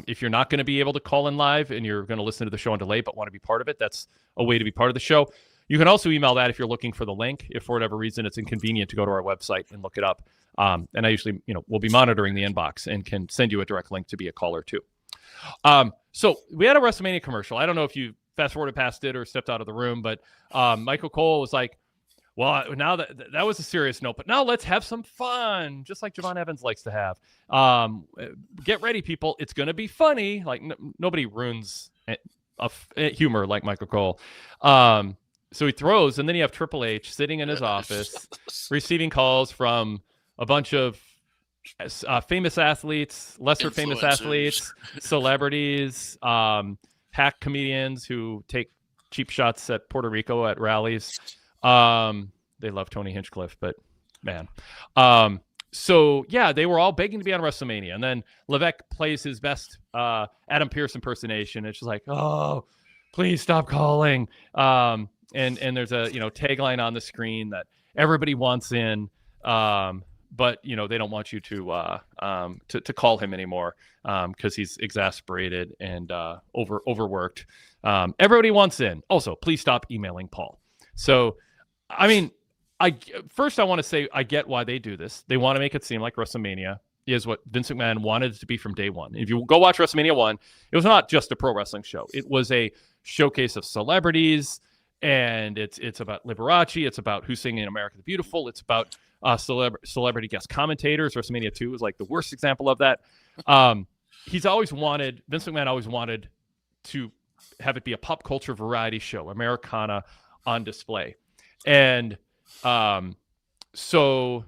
If you're not going to be able to call in live and you're going to listen to the show on delay but want to be part of it, that's a way to be part of the show. You can also email that if you're looking for the link. If for whatever reason it's inconvenient to go to our website and look it up. And I usually, will be monitoring the inbox and can send you a direct link to be a caller too. So we had a WrestleMania commercial. I don't know if you fast forwarded past it or stepped out of the room, but Michael Cole was like, well, now that was a serious note, but now let's have some fun, just like Javon Evans likes to have. Get ready, people. It's going to be funny. Like nobody ruins humor like Michael Cole. So he throws, and then you have Triple H sitting in his office, receiving calls from a bunch of famous athletes, lesser famous athletes, celebrities, hack comedians who take cheap shots at Puerto Rico at rallies. They love Tony Hinchcliffe, but man. So yeah, they were all begging to be on WrestleMania, and then Levesque plays his best Adam Pearce impersonation. It's just like, oh, please stop calling. And there's a tagline on the screen that everybody wants in, but they don't want you to call him anymore because he's exasperated and overworked. Everybody wants in. Also, please stop emailing Paul. So, I mean, I want to say I get why they do this. They want to make it seem like WrestleMania is what Vince McMahon wanted it to be from day one. If you go watch WrestleMania 1, it was not just a pro wrestling show. It was a showcase of celebrities, and it's about Liberace. It's about Who's Singing America the Beautiful. It's about celebrity guest commentators. WrestleMania 2 was like the worst example of that. Vince McMahon always wanted to have it be a pop culture variety show, Americana on display. And so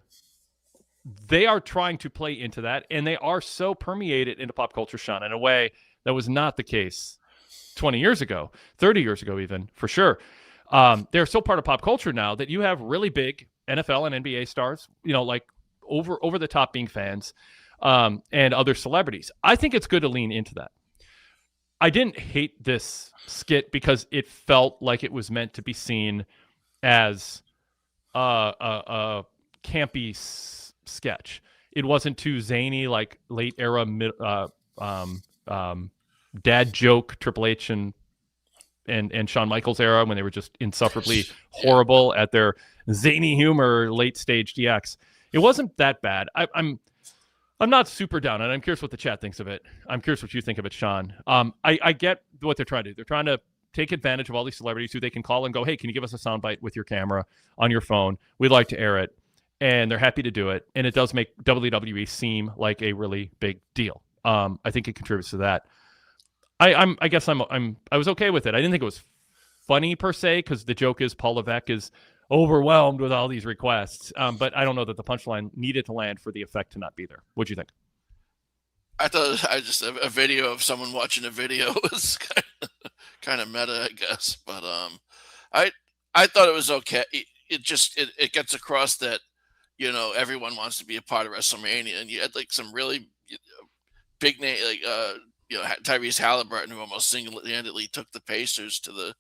they are trying to play into that, and they are so permeated into pop culture, Sean, in a way that was not the case 20 years ago, 30 years ago, even, for sure. They're so part of pop culture now that you have really big NFL and NBA stars, like over the top being fans, and other celebrities. I think it's good to lean into that. I didn't hate this skit because it felt like it was meant to be seen as a campy sketch. It wasn't too zany like late era dad joke Triple H and Shawn Michaels era when they were just insufferably horrible at their zany humor late stage DX. It wasn't that bad. I'm not super down, and I'm curious what the chat thinks of it. I'm curious what you think of it, Sean. I get what they're trying to do. They're trying to take advantage of all these celebrities who they can call and go, hey, can you give us a soundbite with your camera on your phone? We'd like to air it. And they're happy to do it. And it does make WWE seem like a really big deal. I think it contributes to that. I was okay with it. I didn't think it was funny per se, because the joke is Paul Levesque is overwhelmed with all these requests. But I don't know that the punchline needed to land for the effect to not be there. What'd you think? I thought a video of someone watching a video was kind of meta, I guess. But I thought it was okay. It gets across that everyone wants to be a part of WrestleMania, and you had like some really big name like Tyrese Halliburton, who almost single-handedly took the Pacers to the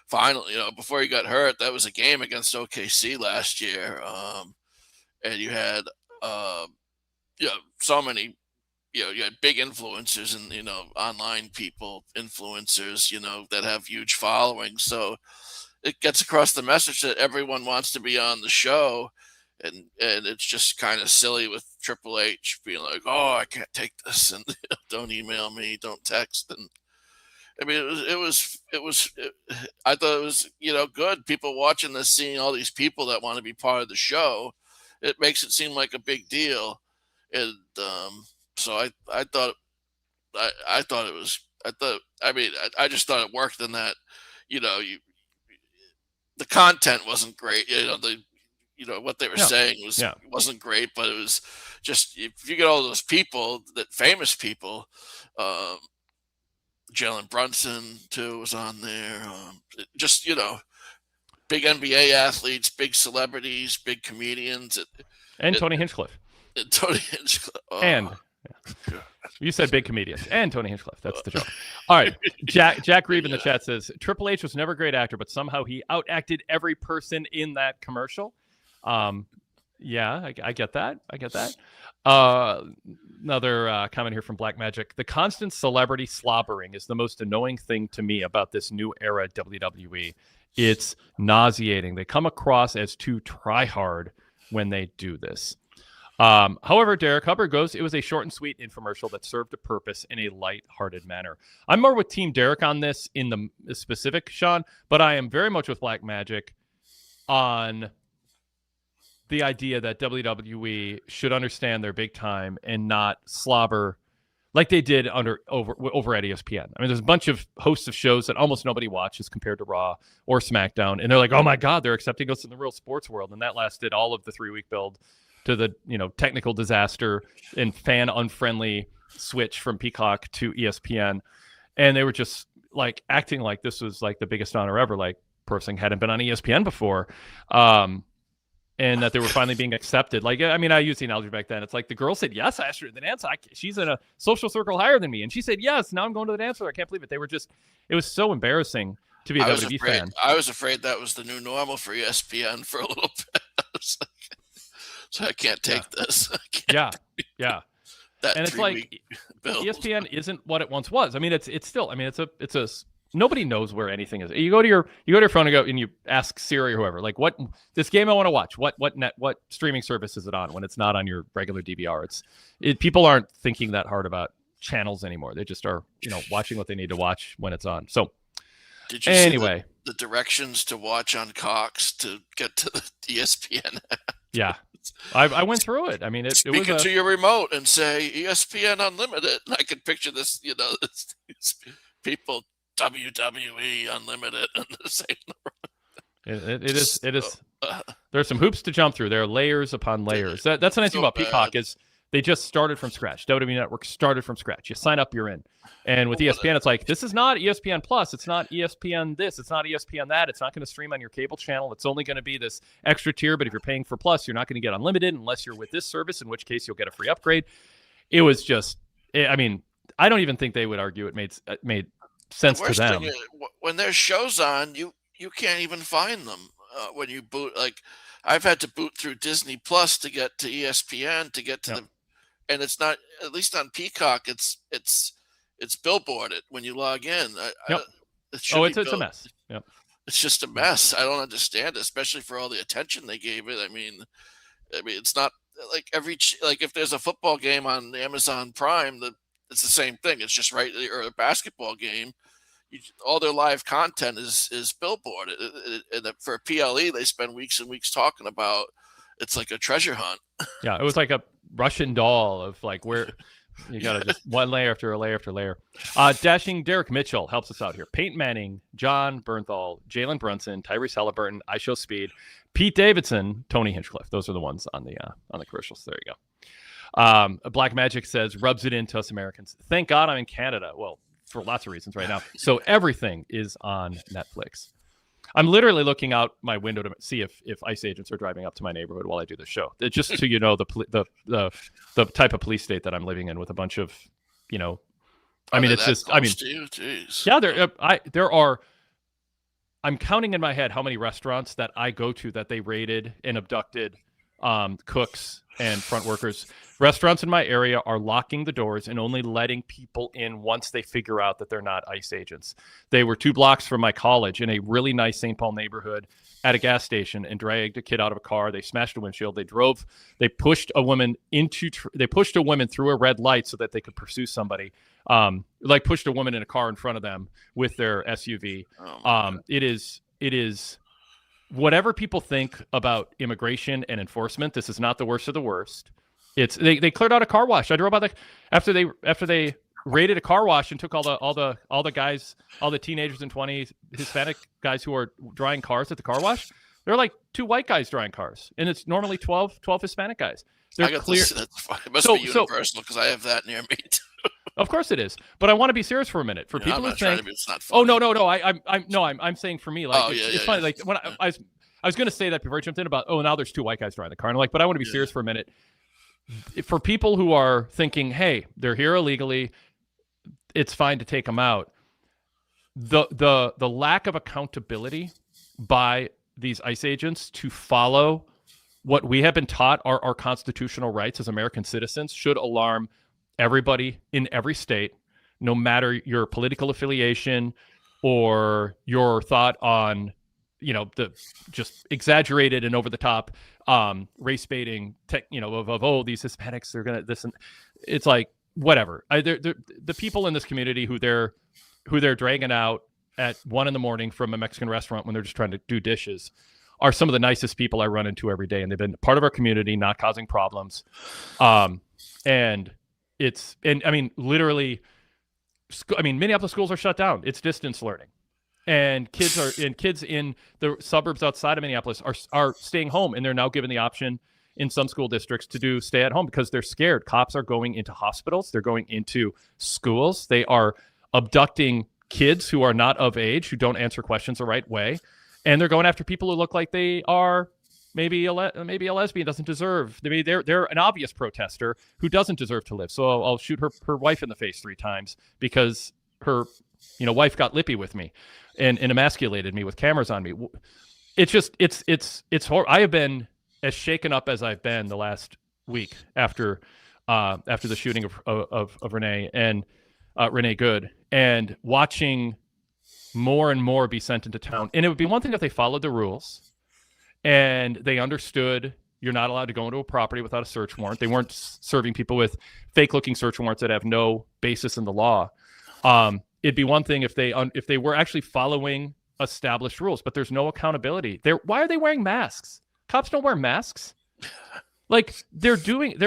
final. Before he got hurt, that was a game against OKC last year, and you had so many. You had big influencers and, online people, influencers, that have huge followings. So it gets across the message that everyone wants to be on the show. And it's just kind of silly with Triple H being like, oh, I can't take this. And don't email me, don't text. And I mean, I thought it was, good. People watching this, seeing all these people that want to be part of the show, it makes it seem like a big deal. And, so I thought it was, I just thought it worked in that, the content wasn't great. What they were saying wasn't great, but it was just, if you get all those people, that famous people, Jalen Brunson too was on there. Just, big NBA athletes, big celebrities, big comedians. Tony Hinchcliffe. Tony Hinchcliffe. Oh. And you said big comedians and Tony Hinchcliffe. That's the joke. All right. Jack Reeve in the chat says Triple H was never a great actor, but somehow he outacted every person in that commercial. Yeah, I get that. Another comment here from Black Magic. The constant celebrity slobbering is the most annoying thing to me about this new era at WWE. It's nauseating. They come across as too try-hard when they do this. However, Derek Hubbard goes, it was a short and sweet infomercial that served a purpose in a light-hearted manner. I'm more with Team Derek on this in the specific, Sean, but I am very much with Black Magic on the idea that WWE should understand their big time and not slobber like they did over at ESPN. I mean, there's a bunch of hosts of shows that almost nobody watches compared to Raw or SmackDown, and they're like, oh my God, they're accepting us in the real sports world, and that lasted all of the 3-week build to the technical disaster and fan unfriendly switch from Peacock to ESPN, and they were just like acting like this was like the biggest honor ever, like person hadn't been on ESPN before. And that they were finally being accepted. Like, I mean, I used the analogy back then. It's like the girl said, yes, I asked her to the dance. She's in a social circle higher than me. And she said, yes, now I'm going to the dance with her. I can't believe it. It was so embarrassing to be a WWE fan. I was afraid that was the new normal for ESPN for a little bit. So I can't take this. Yeah. And it's like ESPN isn't what it once was. I mean, it's still, I mean, it's a nobody knows where anything is. You go to your phone and you ask Siri or whoever, like, what this game I want to watch, what streaming service is it on when it's not on your regular DVR? People aren't thinking that hard about channels anymore. They just are, watching what they need to watch when it's on. So did you see the directions to watch on Cox to get to the ESPN app? Yeah. I went through it. I mean, it was to your remote and say ESPN Unlimited. And I could picture this, people WWE Unlimited and the same. It is. There's some hoops to jump through. There are layers upon layers. That's the nice thing about Peacock is they just started from scratch. WWE Network started from scratch. You sign up, you're in. And with ESPN, it's like, this is not ESPN Plus. It's not ESPN this. It's not ESPN that. It's not going to stream on your cable channel. It's only going to be this extra tier. But if you're paying for Plus, you're not going to get unlimited unless you're with this service, in which case you'll get a free upgrade. It was just, I mean, I don't even think they would argue it made sense to them. Thing is, when there's shows on, you can't even find them when you boot. Like, I've had to boot through Disney Plus to get to ESPN to get to and it's not, at least on Peacock, it's billboarded when you log in. It's a mess. Yep. It's just a mess. I don't understand it, especially for all the attention they gave it. I mean, it's not like if there's a football game on Amazon Prime, it's the same thing. It's just right, or a basketball game. All their live content is billboarded. And for PLE, they spend weeks and weeks talking about. It's like a treasure hunt. Yeah, it was like a Russian doll of like where you got to just one layer after layer after layer. Dashing Derek Mitchell helps us out here. Peyton Manning, John Bernthal, Jalen Brunson, Tyrese Halliburton, I Show Speed, Pete Davidson, Tony Hinchcliffe. Those are the ones on the commercials. There you go. Black Magic says, rubs it into us Americans. Thank God I'm in Canada. Well, for lots of reasons right now. So everything is on Netflix. I'm literally looking out my window to see if ICE agents are driving up to my neighborhood while I do this show. Just so you know the type of police state that I'm living in with a bunch of, I mean, it's just, I mean, yeah, there are. I'm counting in my head how many restaurants that I go to that they raided and abducted cooks and front workers. Restaurants in my area are locking the doors and only letting people in once they figure out that they're not ICE agents. They were 2 blocks from my college in a really nice St. Paul neighborhood at a gas station and dragged a kid out of a car. They smashed a windshield. They pushed a woman through a red light so that they could pursue somebody. Like pushed a woman in a car in front of them with their SUV. It is whatever people think about immigration and enforcement. This is not the worst of the worst. It's they cleared out a car wash. I drove by after they raided a car wash and took all the guys, all the teenagers and 20 Hispanic guys who are drying cars at the car wash. They're like 2 white guys drying cars, and it's normally 12 Hispanic guys. They're clear. It must be universal because I have that near me too. Of course it is, but I want to be serious for a minute. For people who think, it's not funny. Oh no, I'm saying for me, like it's funny. Like when I was going to say that before I jumped in about, now there's 2 white guys driving the car, and I'm like, but I want to be serious for a minute. For people who are thinking, hey, they're here illegally, it's fine to take them out. The lack of accountability by these ICE agents to follow what we have been taught are our constitutional rights as American citizens should alarm everybody in every state, no matter your political affiliation or your thought on, the just exaggerated and over the top race baiting of these Hispanics, they're gonna this, and it's like whatever. The people in this community who they're dragging out at 1 a.m. from a Mexican restaurant when they're just trying to do dishes are some of the nicest people I run into every day, and they've been part of our community, not causing problems. And and I mean, literally, Minneapolis schools are shut down. It's distance learning. And kids in the suburbs outside of Minneapolis are staying home, and they're now given the option in some school districts to do stay at home because they're scared. Cops are going into hospitals. They're going into schools. They are abducting kids who are not of age, who don't answer questions the right way. And they're going after people who look like they are maybe a lesbian doesn't deserve. Maybe they're an obvious protester who doesn't deserve to live. So I'll shoot her wife in the face 3 times because her wife got lippy with me and emasculated me with cameras on me. It's horrible. I have been as shaken up as I've been the last week after the shooting of Renee and Renee Good, and watching more and more be sent into town. And it would be one thing if they followed the rules and they understood you're not allowed to go into a property without a search warrant. They weren't serving people with fake-looking search warrants that have no basis in the law. It'd be one thing if they were actually following established rules, but there's no accountability. Why are they wearing masks? Cops don't wear masks. Like they're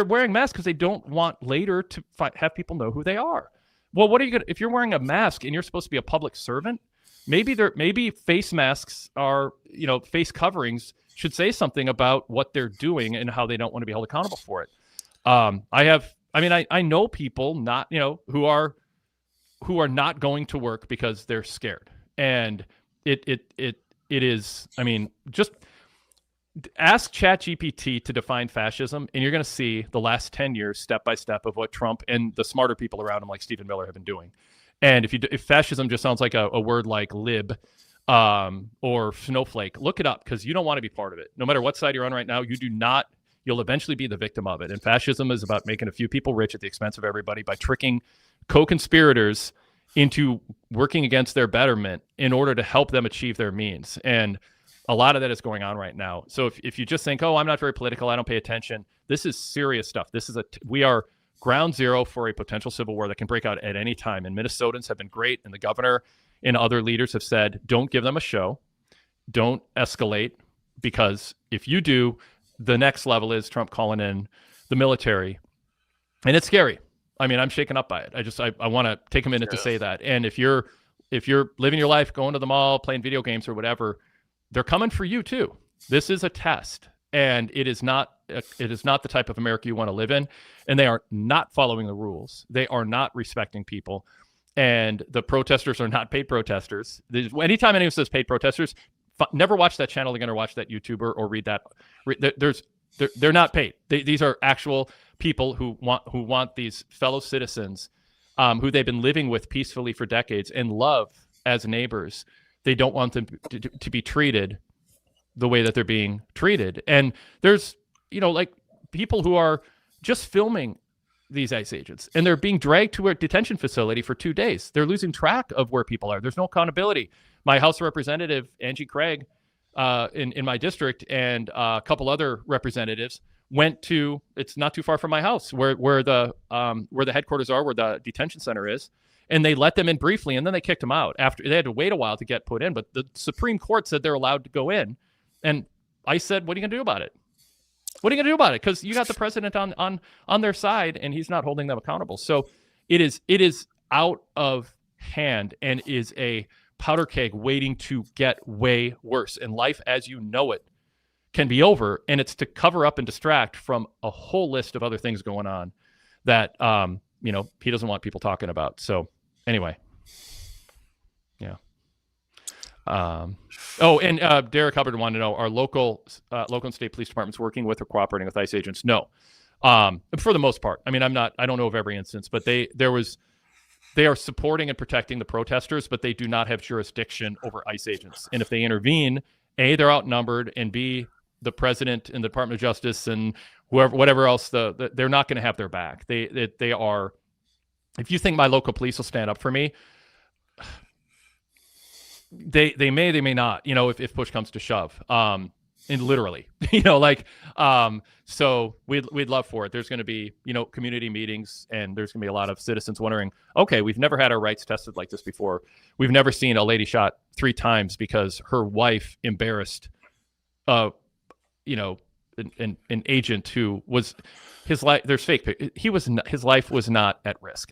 wearing masks because they don't want later to have people know who they are. Well, what are you gonna if you're wearing a mask and you're supposed to be a public servant? Maybe face masks are face coverings should say something about what they're doing and how they don't want to be held accountable for it. I know people not who are not going to work because they're scared, and it is. I mean, just ask ChatGPT to define fascism, and you're going to see the last 10 years, step by step, of what Trump and the smarter people around him, like Stephen Miller, have been doing. And if fascism just sounds like a word like lib or snowflake, look it up, because you don't want to be part of it. No matter what side you're on right now, you do not. You'll eventually be the victim of it. And fascism is about making a few people rich at the expense of everybody by tricking co-conspirators into working against their betterment in order to help them achieve their means. And a lot of that is going on right now. So if you just think, oh, I'm not very political, I don't pay attention, this is serious stuff. We are ground zero for a potential civil war that can break out at any time. And Minnesotans have been great, and the governor and other leaders have said, don't give them a show, don't escalate, because if you do, the next level is Trump calling in the military. And it's scary. I mean, I'm shaken up by it. I want to take a minute to say that. And if you're living your life, going to the mall, playing video games or whatever, they're coming for you too. This is a test, and it is not the type of America you want to live in. And they are not following the rules. They are not respecting people, and the protesters are not paid protesters. Anytime anyone says paid protesters, never watch that channel again or watch that YouTuber or read that. They're not paid. These are actual people who want these fellow citizens who they've been living with peacefully for decades and love as neighbors. They don't want them to be treated the way that they're being treated. And there's, like people who are just filming these ICE agents, and they're being dragged to a detention facility for 2 days. They're losing track of where people are. There's no accountability. My House Representative, Angie Craig, in my district, and a couple other representatives went to, it's not too far from my house, where the headquarters are, where the detention center is. And they let them in briefly, and then they kicked them out. After they had to wait a while to get put in, but the Supreme Court said they're allowed to go in. And I said, what are you going to do about it? What are you going to do about it? Because you got the president on their side, and he's not holding them accountable. So it is out of hand and is a powder keg waiting to get way worse. And life as you know it can be over, and it's to cover up and distract from a whole list of other things going on that he doesn't want people talking about. So anyway, yeah. Derek Hubbard wanted to know, are local and state police departments working with or cooperating with ICE agents? No. For the most part. I mean, I don't know of every instance, but they are supporting and protecting the protesters, but they do not have jurisdiction over ICE agents. And if they intervene, A, they're outnumbered, and B, the president and the Department of Justice and whatever else, they're not going to have their back. They are. If you think my local police will stand up for me, they may not. If push comes to shove, and literally, so we'd love for it. There's going to be community meetings, and there's going to be a lot of citizens wondering, okay, we've never had our rights tested like this before. We've never seen a lady shot 3 times because her wife embarrassed an agent who was his life. There's fake. He was not, his life was not at risk.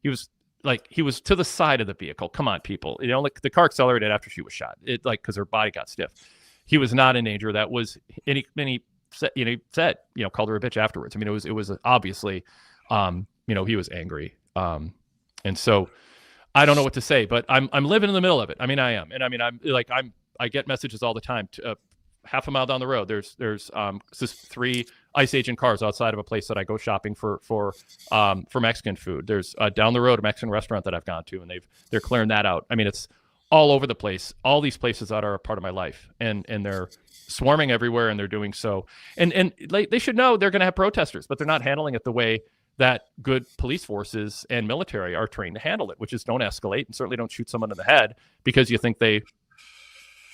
He was like he was to the side of the vehicle. Come on, people. You know, like the car accelerated after she was shot. It like because her body got stiff. He was not in danger. That was and he said, called her a bitch afterwards. I mean, it was obviously, he was angry. And so I don't know what to say, but I'm living in the middle of it. I mean, I am. And I mean, I get messages all the time. Half a mile down the road, there's 3 ICE agent cars outside of a place that I go shopping for Mexican food. There's down the road a Mexican restaurant that I've gone to, and they're clearing that out. I mean, it's all over the place. All these places that are a part of my life, and they're swarming everywhere, and they're doing so. And they should know they're going to have protesters, but they're not handling it the way that good police forces and military are trained to handle it, which is don't escalate and certainly don't shoot someone in the head because you think they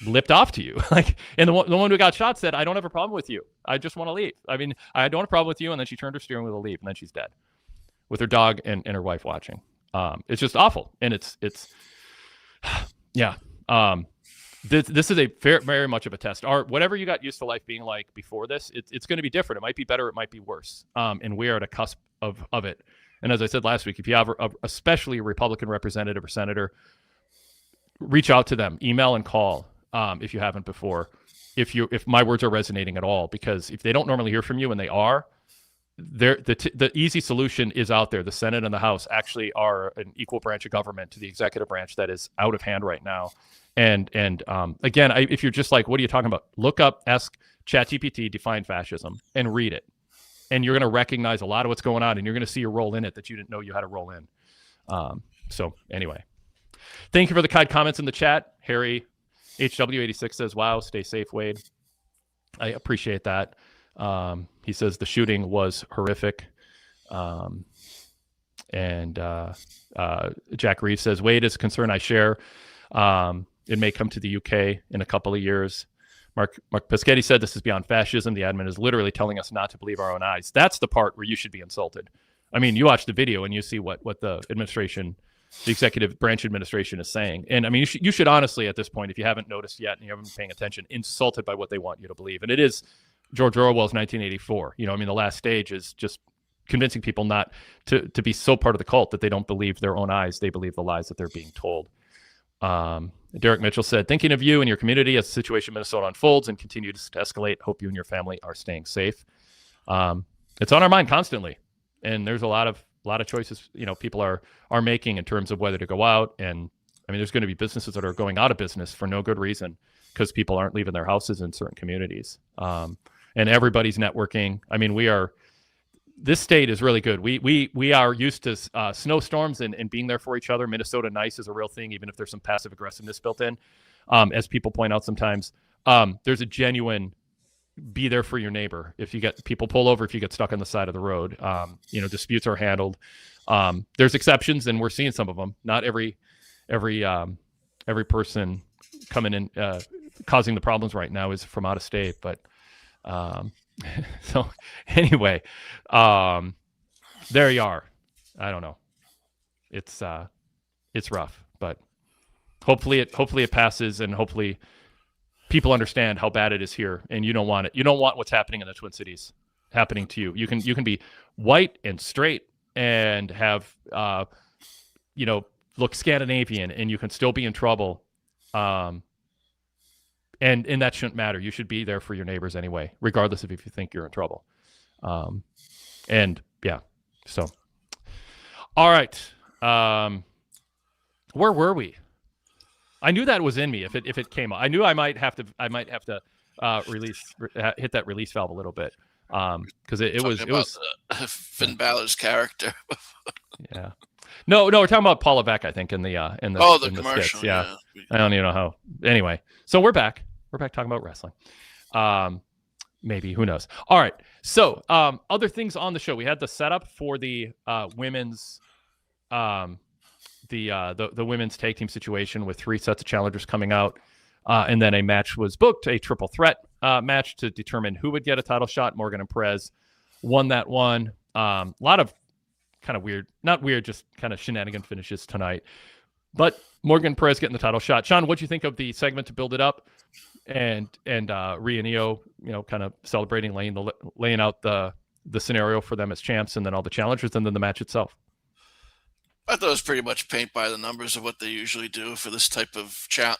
lipped off to you. And the one who got shot said, "I don't have a problem with you. I just want to leave. I mean, I don't have a problem with you." And then she turned her steering wheel to leave, and then she's dead with her dog and her wife watching. It's just awful. And it's yeah. This is a very much of a test. Whatever you got used to life being like before this, it's going to be different. It might be better. It might be worse. And we are at a cusp of it. And as I said last week, if you have especially a Republican representative or senator, reach out to them, email and call if you haven't before. If my words are resonating at all, because if they don't normally hear from you and they are, the easy solution is out there. The Senate and the House actually are an equal branch of government to the executive branch that is out of hand right now. And again, if you're just like, what are you talking about? Look up, ask ChatGPT, define fascism, and read it. And you're going to recognize a lot of what's going on, and you're going to see a role in it that you didn't know you had a role in. So anyway, thank you for the kind comments in the chat. Harry HW86 says, "Wow, stay safe, Wade." I appreciate that. He says the shooting was horrific. And Jack Reeves says, "Wade is a concern I share. It may come to the UK in a couple of years." Mark Peschetti said, "This is beyond fascism. The admin is literally telling us not to believe our own eyes." That's the part where you should be insulted. I mean, you watch the video and you see what the administration, the executive branch administration is saying. And I mean, you should honestly, at this point, if you haven't noticed yet and you haven't been paying attention, insulted by what they want you to believe. And it is George Orwell's 1984. I mean, the last stage is just convincing people not to be so part of the cult that they don't believe their own eyes. They believe the lies that they're being told. Derek Mitchell said, "Thinking of you and your community as the situation in Minnesota unfolds and continues to escalate. Hope you and your family are staying safe." It's on our mind constantly. And there's a lot of choices, people are making in terms of whether to go out. And I mean, there's going to be businesses that are going out of business for no good reason because people aren't leaving their houses in certain communities. And everybody's networking. I mean, this state is really good. We are used to snowstorms and being there for each other. Minnesota nice is a real thing, even if there's some passive aggressiveness built in. As people point out sometimes, there's a genuine be there for your neighbor. If you get people pull over, if you get stuck on the side of the road, disputes are handled. There's exceptions, and we're seeing some of them. Not every person coming in causing the problems right now is from out of state, but so anyway, there you are. I don't know. It's rough, but hopefully it passes, and hopefully people understand how bad it is here, and you don't want it. You don't want what's happening in the Twin Cities happening to you. You can be white and straight and have look Scandinavian, and you can still be in trouble. And that shouldn't matter. You should be there for your neighbors anyway, regardless of if you think you're in trouble. And yeah, so all right. Where were we? I knew that was in me if it came up. I knew I might have to hit that release valve a little bit because it was Finn Balor's character. Yeah. No, we're talking about Paul Levesque, I think, in the commercial. Skits. Yeah. I don't even know how. Anyway, so we're back. We're back talking about wrestling. Maybe, who knows? All right. So other things on the show. We had the setup for the women's the women's tag team situation with 3 sets of challengers coming out. And then a match was booked, a triple threat match to determine who would get a title shot. Morgan and Perez won that one. A lot of kind of weird, not weird, just kind of shenanigan finishes tonight. But Morgan and Perez getting the title shot. Sean, what'd you think of the segment to build it up? and Rhea and Io, kind of celebrating, laying out the scenario for them as champs, and then all the challengers, and then the match itself. I thought it was pretty much paint by the numbers of what they usually do for this type of chat.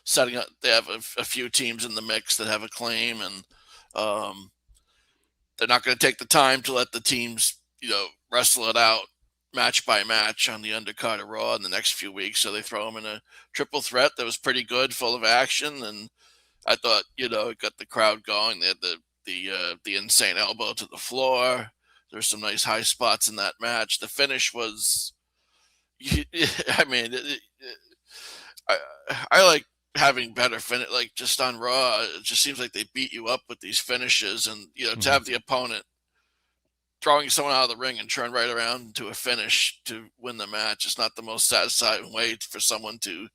Setting up. They have a few teams in the mix that have a claim, and they're not going to take the time to let the teams, wrestle it out match by match on the undercard of Raw in the next few weeks. So they throw them in a triple threat that was pretty good, full of action, and I thought, it got the crowd going. They had the insane elbow to the floor. There's some nice high spots in that match. The finish was, I mean, I like having better finish. Like just on Raw, it just seems like they beat you up with these finishes, and to have the opponent throwing someone out of the ring and turn right around to a finish to win the match is not the most satisfying way for someone to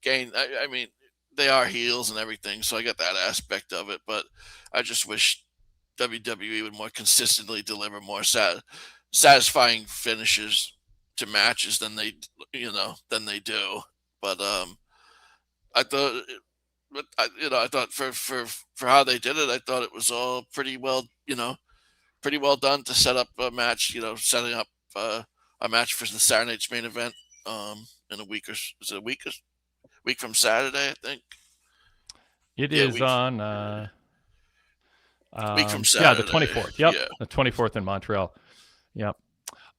gain. I mean, they are heels and everything, so I get that aspect of it, but I just wish WWE would more consistently deliver more satisfying finishes to matches than they do. But I thought, I thought for how they did it, I thought it was all pretty well done to set up a match. Setting up a match for the Saturday night's main event in a week, or is it a week from Saturday? I think it is on. Week from Saturday. The 24th. Yep, yeah. The 24th in Montreal. Yep.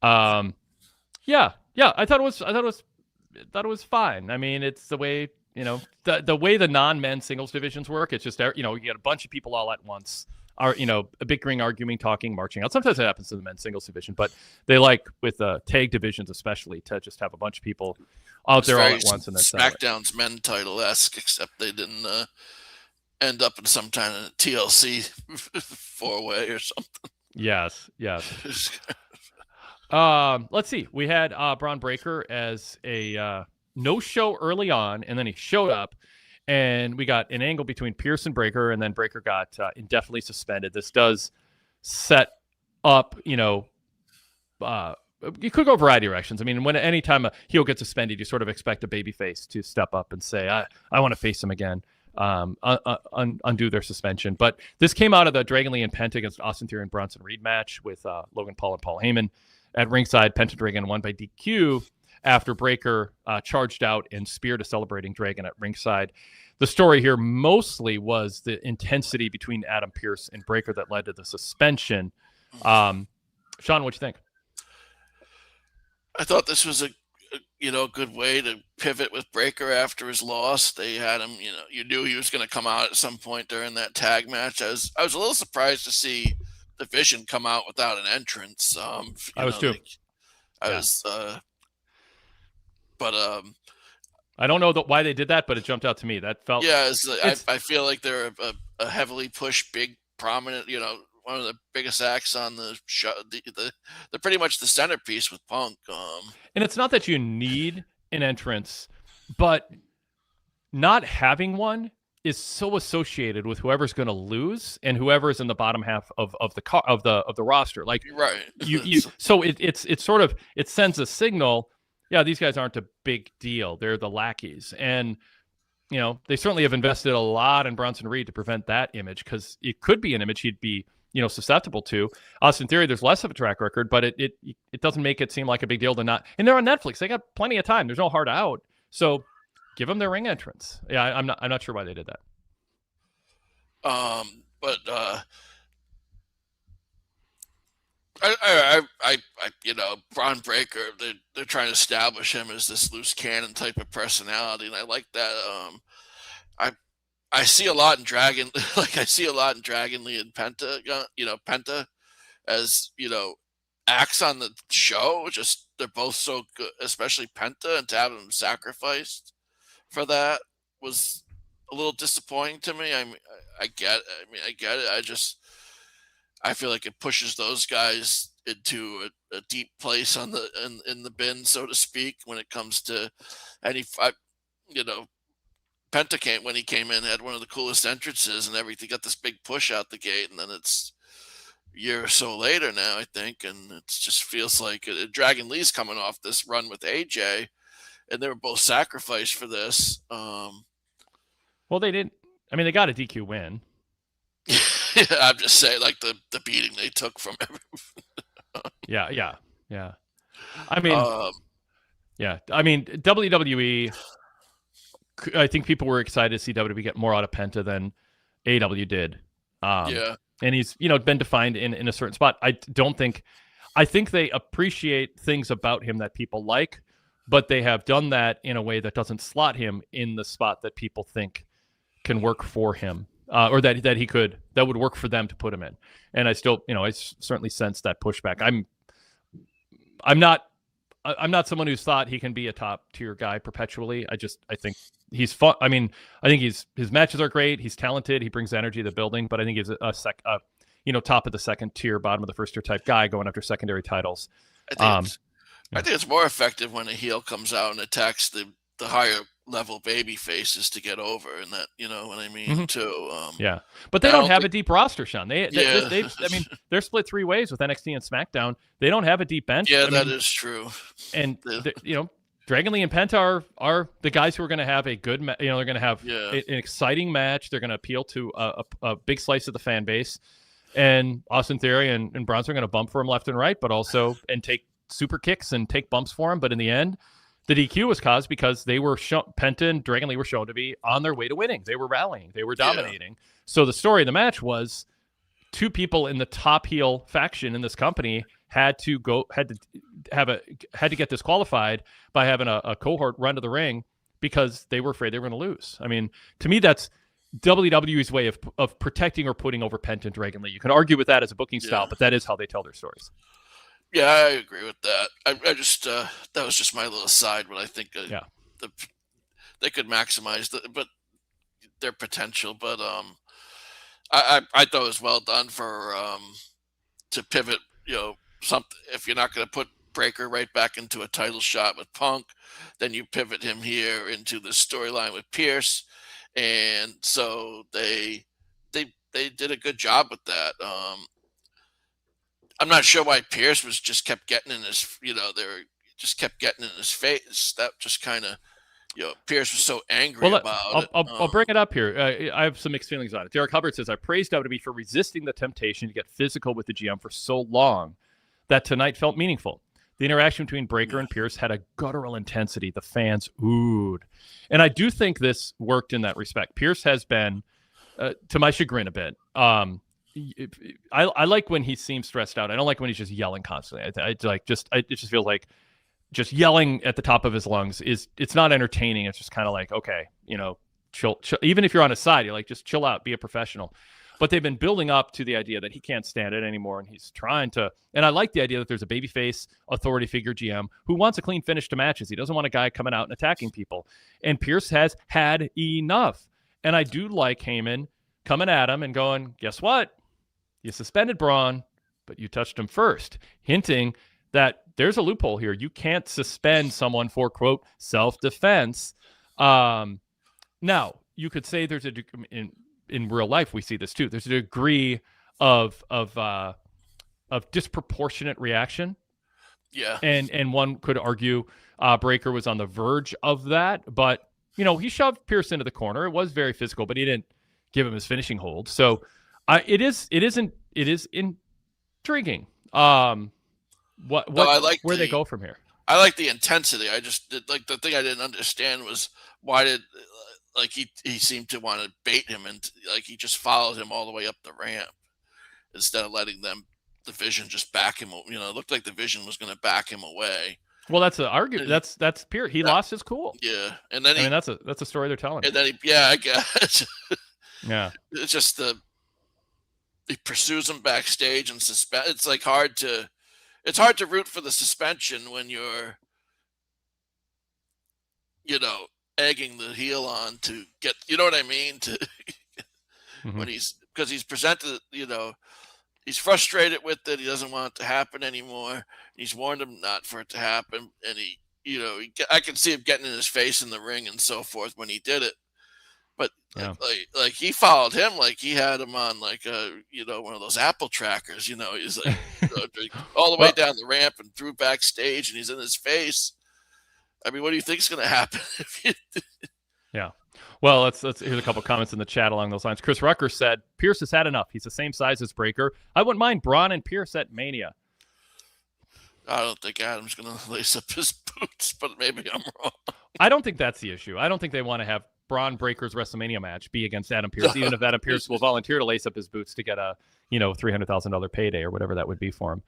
Yeah. I thought it was fine. I mean, it's the way the way the non-men singles divisions work. It's just you get a bunch of people all at once, are a big ring arguing, talking, marching out. Sometimes it happens in the men's singles division, but they like with tag divisions especially to just have a bunch of people out there all at once. And then SmackDown's men title-esque, except they didn't end up in some kind of TLC 4-way or something. Yes. Let's see. We had Braun Breaker as a no-show early on, and then he showed up, and we got an angle between Pierce and Breaker, and then Breaker got indefinitely suspended. This does set up, you could go a variety of directions. I mean, anytime a heel gets suspended, you sort of expect a babyface to step up and say, I want to face him again. Undo their suspension. But this came out of the Dragon Lee and Penta against Austin Theory and Bronson Reed match with Logan Paul and Paul Heyman. At ringside, Penta Dragon won by DQ after Breaker charged out and speared a celebrating Dragon at ringside. The story here mostly was the intensity between Adam Pearce and Breaker that led to the suspension. Sean, what'd you think? I thought this was a good way to pivot with Breaker after his loss. They had him, you knew he was going to come out at some point during that tag match. I was a little surprised to see the Vision come out without an entrance. I was too. But I don't know why they did that, but it jumped out to me. That felt I feel like they're a heavily pushed, big, prominent, one of the biggest acts on the show. They're pretty much the centerpiece with Punk. And it's not that you need an entrance, but not having one is so associated with whoever's going to lose and whoever's in the bottom half of the roster. Like right. So it's sort of, it sends a signal. Yeah, these guys aren't a big deal. They're the lackeys. And, they certainly have invested a lot in Bronson Reed to prevent that image, because it could be an image he'd be, susceptible to. Austin Theory, there's less of a track record, but it doesn't make it seem like a big deal to not. And they're on Netflix. They got plenty of time. There's no hard out. So give them their ring entrance. Yeah, I'm not sure why they did that. But Braun Breaker, they're trying to establish him as this loose cannon type of personality, and I like that. I see a lot in Dragon, I see a lot in Dragon Lee and Penta, Penta as, acts on the show. Just, they're both so good, especially Penta, and to have him sacrificed for that was a little disappointing to me. I get it. I feel like it pushes those guys into a deep place in the bin, so to speak, when it comes to any fight. Penta when he came in, had one of the coolest entrances and everything, got this big push out the gate, and then it's a year or so later now, I think, and it just feels like Dragon Lee's coming off this run with AJ, and they were both sacrificed for this. Well, they didn't. I mean, they got a DQ win. I'm just saying, like the beating they took from everyone. Yeah. I mean, WWE. I think people were excited to see WWE get more out of Penta than AW did. Yeah. And he's been defined in a certain spot. I think they appreciate things about him that people like, but they have done that in a way that doesn't slot him in the spot that people think can work for him, or that would work for them to put him in. And I still, I certainly sense that pushback. I'm not someone who's thought he can be a top tier guy perpetually. I think he's fun. I mean, I think his matches are great. He's talented. He brings energy to the building, but I think he's top of the second tier, bottom of the first tier type guy going after secondary titles. I think it's more effective when a heel comes out and attacks the higher level baby faces to get over, and that, you know what I mean, too. Yeah, but they don't have a deep roster, Sean. I mean, they're split 3 ways with NXT and SmackDown. They don't have a deep bench. Yeah, that is true. And Dragon Lee and Penta are the guys who are going to have a good, they're going to have an exciting match. They're going to appeal to a big slice of the fan base. And Austin Theory and Bronson are going to bump for him left and right, but also take super kicks and take bumps for him. But in the end, the DQ was caused because they were Penta and Dragon Lee were shown to be on their way to winning. They were rallying. They were dominating. Yeah. So the story of the match was 2 people in the top heel faction in this company had to get disqualified by having a cohort run to the ring because they were afraid they were going to lose. I mean, to me, that's WWE's way of protecting or putting over Penta and Dragon Lee. You can argue with that as a booking style, but that is how they tell their stories. Yeah, I agree with that. I just that was just my little aside, but I think they could maximize their potential. But I thought it was well done for to pivot. Something, if you're not going to put Breakker right back into a title shot with Punk, then you pivot him here into the storyline with Pierce, and so they did a good job with that. I'm not sure why Pierce kept getting in his, kept getting in his face. That just kind of, Pierce was so angry about it. I'll bring it up here. I have some mixed feelings on it. Derek Hubbard says, I praised WWE for resisting the temptation to get physical with the GM for so long that tonight felt meaningful. The interaction between Breakker and Pierce had a guttural intensity. The fans oohed. And I do think this worked in that respect. Pierce has been, to my chagrin a bit, I like when he seems stressed out. I don't like when he's just yelling constantly. It just feels like just yelling at the top of his lungs it's not entertaining. It's just kind of like, okay, chill. Even if you're on his side, you're like, just chill out, be a professional. But they've been building up to the idea that he can't stand it anymore, and he's trying to. And I like the idea that there's a babyface authority figure GM who wants a clean finish to matches. He doesn't want a guy coming out and attacking people. And Pierce has had enough. And I do like Heyman coming at him and going, guess what? You suspended Braun, but you touched him first, hinting that there's a loophole here. You can't suspend someone for, quote, self-defense. Now, you could say there's in real life, we see this too. There's a degree of disproportionate reaction. Yeah. And one could argue Breakker was on the verge of that, but he shoved Pierce into the corner. It was very physical, but he didn't give him his finishing hold. So it is intriguing. Where they go from here. I like the intensity. I just like the thing I didn't understand was why did he seemed to want to bait him, and he just followed him all the way up the ramp instead of letting the Vision just back him. It looked like the Vision was going to back him away. Well, that's an argument. That's Pierce. He lost his cool. Yeah, and then that's a story they're telling. And then I guess. Yeah, it's just he pursues him backstage and suspend. It's hard to root for the suspension when you're, egging the heel on to get, you know what I mean? To when because he's presented, he's frustrated with it. He doesn't want it to happen anymore. He's warned him not for it to happen, and I can see him getting in his face in the ring and so forth when he did it. But he followed him like he had him on one of those Apple trackers. He's like all the way down the ramp and through backstage, and he's in his face. I mean, what do you think is going to happen? Yeah. Well, let's here's a couple comments in the chat along those lines. Chris Rucker said Pierce has had enough. He's the same size as Breaker. I wouldn't mind Braun and Pierce at Mania. I don't think Adam's going to lace up his boots, but maybe I'm wrong. I don't think that's the issue. I don't think they want to have Braun Breaker's WrestleMania match be against Adam Pierce, even if Adam Pierce will volunteer to lace up his boots to get a $300,000 payday or whatever that would be for him.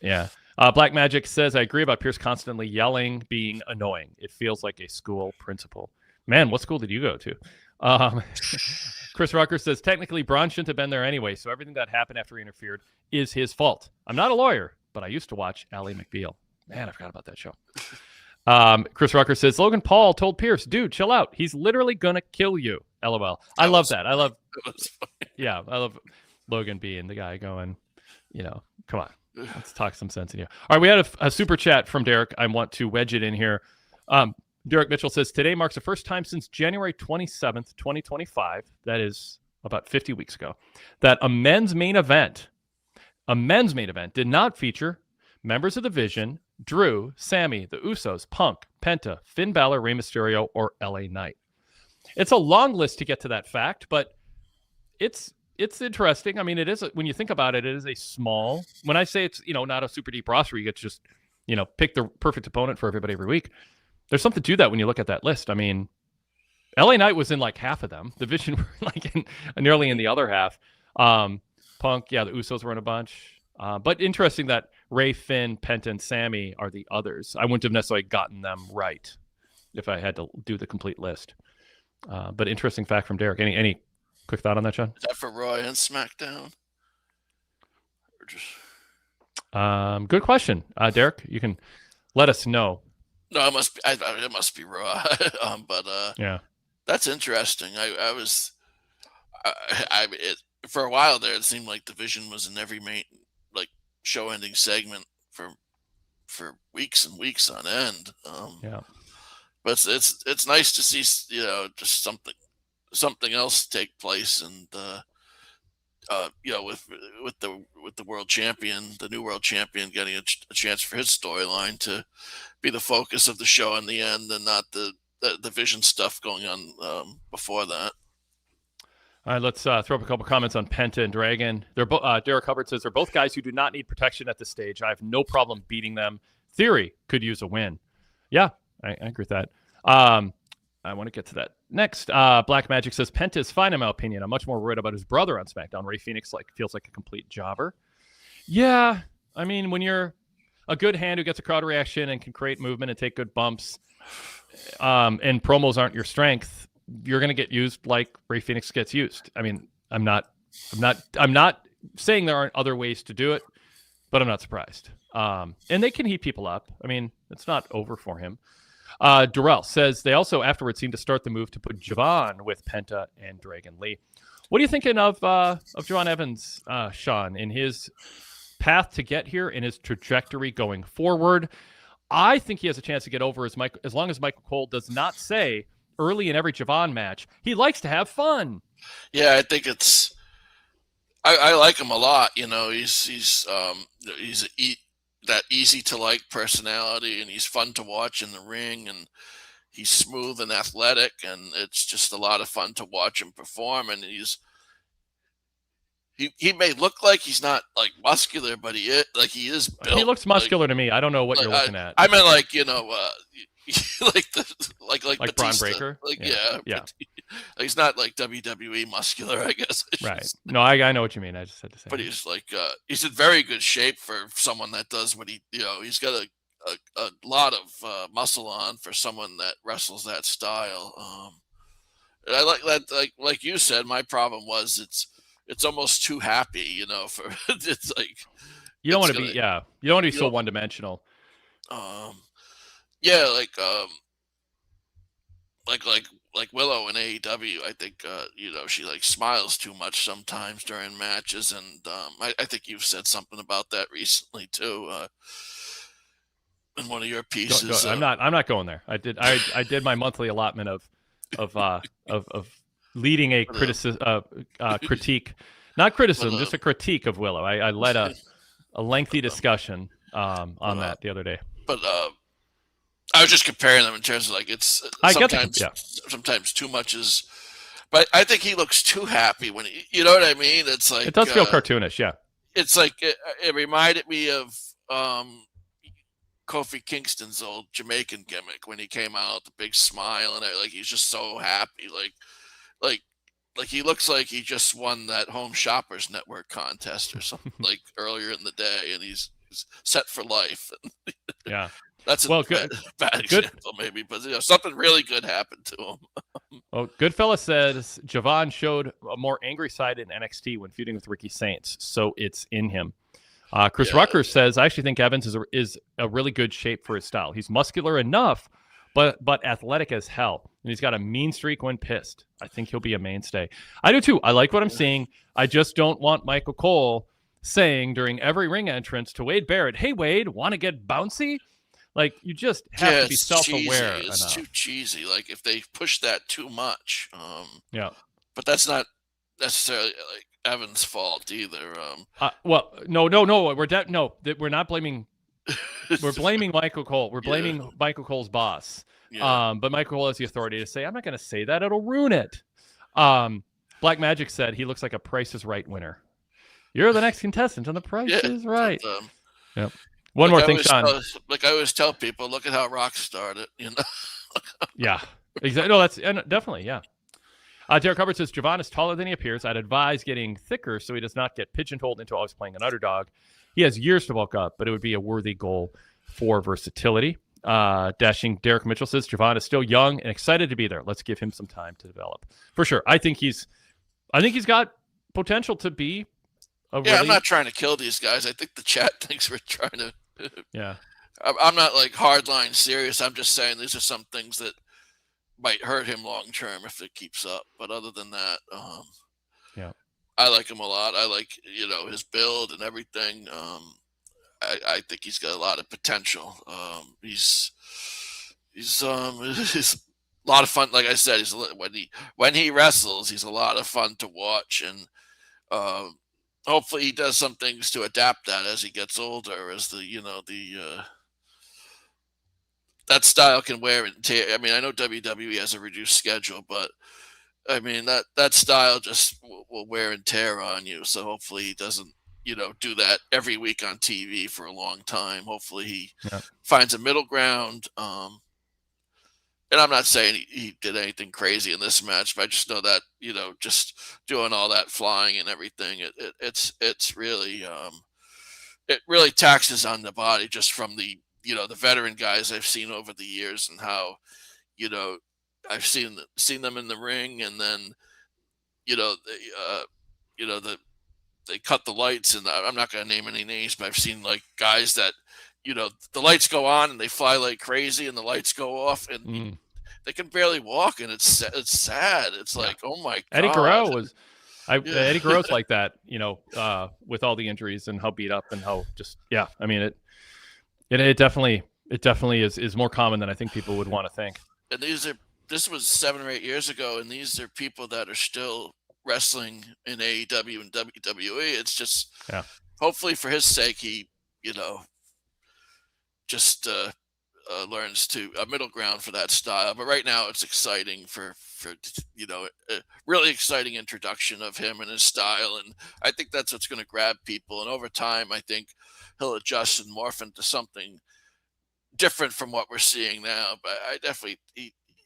Yeah. Black Magic says, I agree about Pierce constantly yelling, being annoying. It feels like a school principal. Man, what school did you go to? Chris Rucker says, technically, Braun shouldn't have been there anyway, so everything that happened after he interfered is his fault. I'm not a lawyer, but I used to watch Ally McBeal. Man, I forgot about that show. Chris Rucker says, Logan Paul told Pierce, dude, chill out. He's literally going to kill you. LOL. I love that. I love Logan being the guy going, come on. Let's talk some sense in here. All right, we had a super chat from Derek. I want to wedge it in here. Derek Mitchell says, today marks the first time since January 27th, 2025, that is about 50 weeks ago, that a men's main event did not feature members of the Vision, Drew, Sammy, the Usos, Punk, Penta, Finn Balor, Rey Mysterio, or LA Knight. It's a long list to get to that fact, but it's interesting. I mean, it is, when you think about it, it is a small, when I say it's, not a super deep roster, you get to just, pick the perfect opponent for everybody every week. There's something to that when you look at that list. I mean, LA Knight was in like half of them. The Vision were like nearly in the other half. Punk, yeah, the Usos were in a bunch. But interesting that Ray, Finn, Penta, and Sammy are the others. I wouldn't have necessarily gotten them right if I had to do the complete list. But interesting fact from Derek. Any quick thought on that, Sean? Is that for Raw and SmackDown? Or just... Good question, Derek. You can let us know. No, it must be. It must be Raw. Yeah, that's interesting. For a while there, it seemed like the Vision was in every main show-ending segment for weeks and weeks on end. Yeah, but it's nice to see just something else take place, and with the world champion, the new world champion, getting a chance for his storyline to be the focus of the show in the end, and not the Vision stuff going on before that. All right, let's throw up a couple comments on Penta and Dragon. They're Derek Hubbard says they're both guys who do not need protection at this stage. I have no problem beating them. Theory could use a win. Yeah, I agree with that. I want to get to that next. Black Magic says Penta is fine in my opinion. I'm much more worried about his brother on SmackDown. Ray Phoenix feels like a complete jobber. Yeah, I mean, when you're a good hand who gets a crowd reaction and can create movement and take good bumps, and promos aren't your strength, you're going to get used like Ray Phoenix gets used. I mean, I'm not saying there aren't other ways to do it, but I'm not surprised. And they can heat people up. I mean, it's not over for him. Durrell says they also afterwards seemed to start the move to put Javon with Penta and Dragon Lee. What are you thinking of Javon Evans, Sean, in his path to get here, in his trajectory going forward? I think he has a chance to get over as long as Michael Cole does not say early in every Javon match he likes to have fun. Yeah, I think it's. I like him a lot. He's that easy to like personality, and he's fun to watch in the ring, and he's smooth and athletic, and it's just a lot of fun to watch him perform. And he may look like he's not like muscular, but he is built. He looks muscular to me. I don't know what you're looking at. I mean, like Braun Breaker. Yeah. He's not like WWE muscular, I guess. Right. No, I know what you mean. I just had to say. But he's in very good shape for someone that does what he's got a lot of muscle on for someone that wrestles that style. And I like that. Like you said, my problem was it's almost too happy. For it's like you don't want to be. Yeah, you don't want to be so one dimensional. Yeah, like Willow in AEW, I think she smiles too much sometimes during matches, and I think you've said something about that recently too in one of your pieces. I'm not going there. I did my monthly allotment of leading a critique, not criticism, just a critique of Willow. I led a lengthy discussion on that the other day. But I was just comparing them in terms of like it's I get them. Yeah. sometimes too much is, but I think he looks too happy when you know what I mean. It's like It does feel cartoonish. Yeah. It's like it reminded me of Kofi Kingston's old Jamaican gimmick when he came out, the big smile and like he's just so happy, like he looks like he just won that Home Shoppers Network contest or something like earlier in the day, and he's set for life. Yeah. That's a bad example, maybe, but something really good happened to him. Well, Goodfella says Javon showed a more angry side in NXT when feuding with Ricky Saints, so it's in him. Chris Rucker says, I actually think Evans is a really good shape for his style. He's muscular enough, but athletic as hell, and he's got a mean streak when pissed. I think he'll be a mainstay. I do too. I like what I'm seeing. I just don't want Michael Cole saying during every ring entrance to Wade Barrett, "Hey Wade, want to get bouncy?" Like, you just have to be self-aware. It's too cheesy. Like, if they push that too much. Yeah. But that's not necessarily like Evan's fault either. Well, no. We're not blaming. We're blaming Michael Cole. We're blaming Michael Cole's boss. Yeah. But Michael Cole has the authority to say, "I'm not going to say that. It'll ruin it." Black Magic said he looks like a Price is Right winner. You're the next contestant on The Price is Right. Yep. One more thing, Sean. Like I always tell people, look at how Rock started, you know? Yeah, exactly. No, that's definitely, yeah. Derek Hubbard says, Javon is taller than he appears. I'd advise getting thicker so he does not get pigeonholed into always playing an underdog. He has years to bulk up, but it would be a worthy goal for versatility. Dashing Derek Mitchell says, Javon is still young and excited to be there. Let's give him some time to develop. For sure. I think he's got potential to be I'm not trying to kill these guys. I think the chat thinks we're trying to. Yeah. I'm not like hardline serious. I'm just saying these are some things that might hurt him long term if it keeps up. But other than that, I like him a lot. I like his build and everything. I think he's got a lot of potential. He's a lot of fun. Like I said, when he wrestles, he's a lot of fun to watch, and hopefully he does some things to adapt that as he gets older, as that style can wear and tear. I mean, I know WWE has a reduced schedule, but I mean that style just will wear and tear on you. So hopefully he doesn't, do that every week on TV for a long time. Hopefully he finds a middle ground. And I'm not saying he did anything crazy in this match, but I just know that, just doing all that flying and everything, it's really it really taxes on the body just from the veteran guys I've seen over the years, and how, I've seen them in the ring, and then, they cut the lights, and I'm not going to name any names, but I've seen like guys that, the lights go on and they fly like crazy, and the lights go off, and they can barely walk, and it's sad. It's like, oh my God. Eddie Guerrero was, Eddie Guerrero's like that, with all the injuries and how beat up and how just, I mean, it definitely is more common than I think people would want to think. And this was 7 or 8 years ago, and these are people that are still wrestling in AEW and WWE. It's just, hopefully for his sake, he, just learns to a middle ground for that style. But right now it's exciting for a really exciting introduction of him and his style. And I think that's what's going to grab people. And over time, I think he'll adjust and morph into something different from what we're seeing now. But I definitely,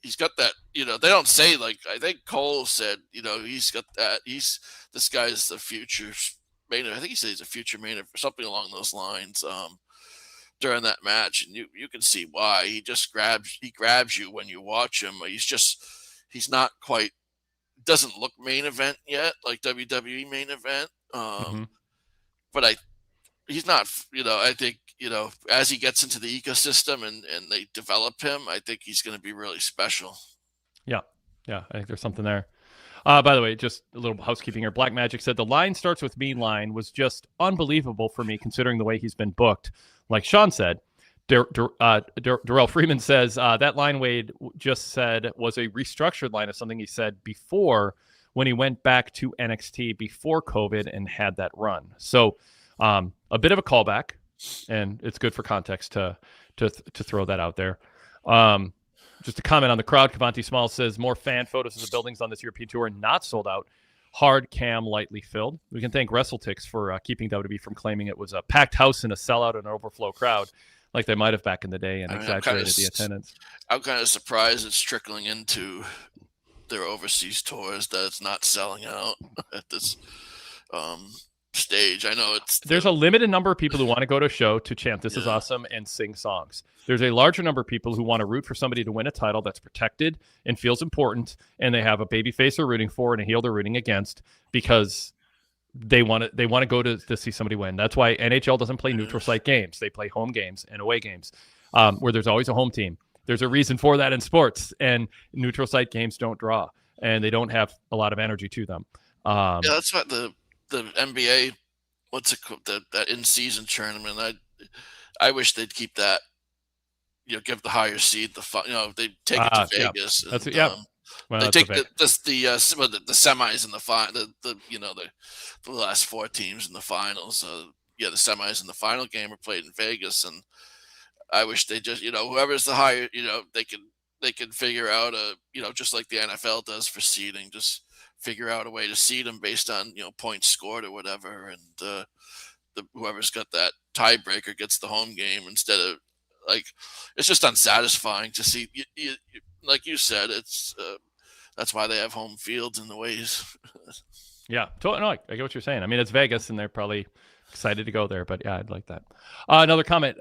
he's got that, they don't say, like, I think Cole said, he's got that, this guy is the future main event. I think he said he's a future main event or something along those lines. During that match, and you can see why. He grabs you when you watch him. He's not quite, doesn't look main event yet, like WWE main event. But he's not, I think, as he gets into the ecosystem and they develop him, I think he's going to be really special. Yeah, I think there's something there. By the way, just a little housekeeping here. Black Magic said the line starts with me line was just unbelievable for me, considering the way he's been booked. Like Sean said, Darrell Freeman says that line Wade just said was a restructured line of something he said before when he went back to NXT before COVID and had that run. So a bit of a callback, and it's good for context to throw that out there. Just a comment on the crowd. Cavanti Small says more fan photos of the buildings on this European tour not sold out. Hard cam, lightly filled. We can thank WrestleTix for keeping WWE from claiming it was a packed house and a sellout and an overflow crowd, like they might have back in the day, and exaggerated the attendance. I'm kind of surprised it's trickling into their overseas tours that it's not selling out at this stage. I know there's a limited number of people who want to go to a show to chant "This is awesome" and sing songs. There's a larger number of people who want to root for somebody to win a title that's protected and feels important, and they have a babyface they're rooting for and a heel they're rooting against because they want to go to see somebody win. That's why NHL doesn't play neutral site games. They play home games and away games where there's always a home team. There's a reason for that in sports, and neutral site games don't draw, and they don't have a lot of energy to them. That's what the NBA, what's it called, that in-season tournament. I wish they'd keep that. Give the higher seed the fun. They take it to Vegas. That's and, well, they take the semis and the final. The last 4 teams in the finals. The semis and the final game are played in Vegas, and I wish they just whoever's the higher they can figure out just like the NFL does for seeding, just figure out a way to seed them based on points scored or whatever, and whoever's got that tiebreaker gets the home game instead of it's just unsatisfying to see. Like you said, it's that's why they have home fields in the ways. Yeah, totally. No, I get what you're saying. I mean, it's Vegas, and they're probably excited to go there. But yeah, I'd like that. Another comment.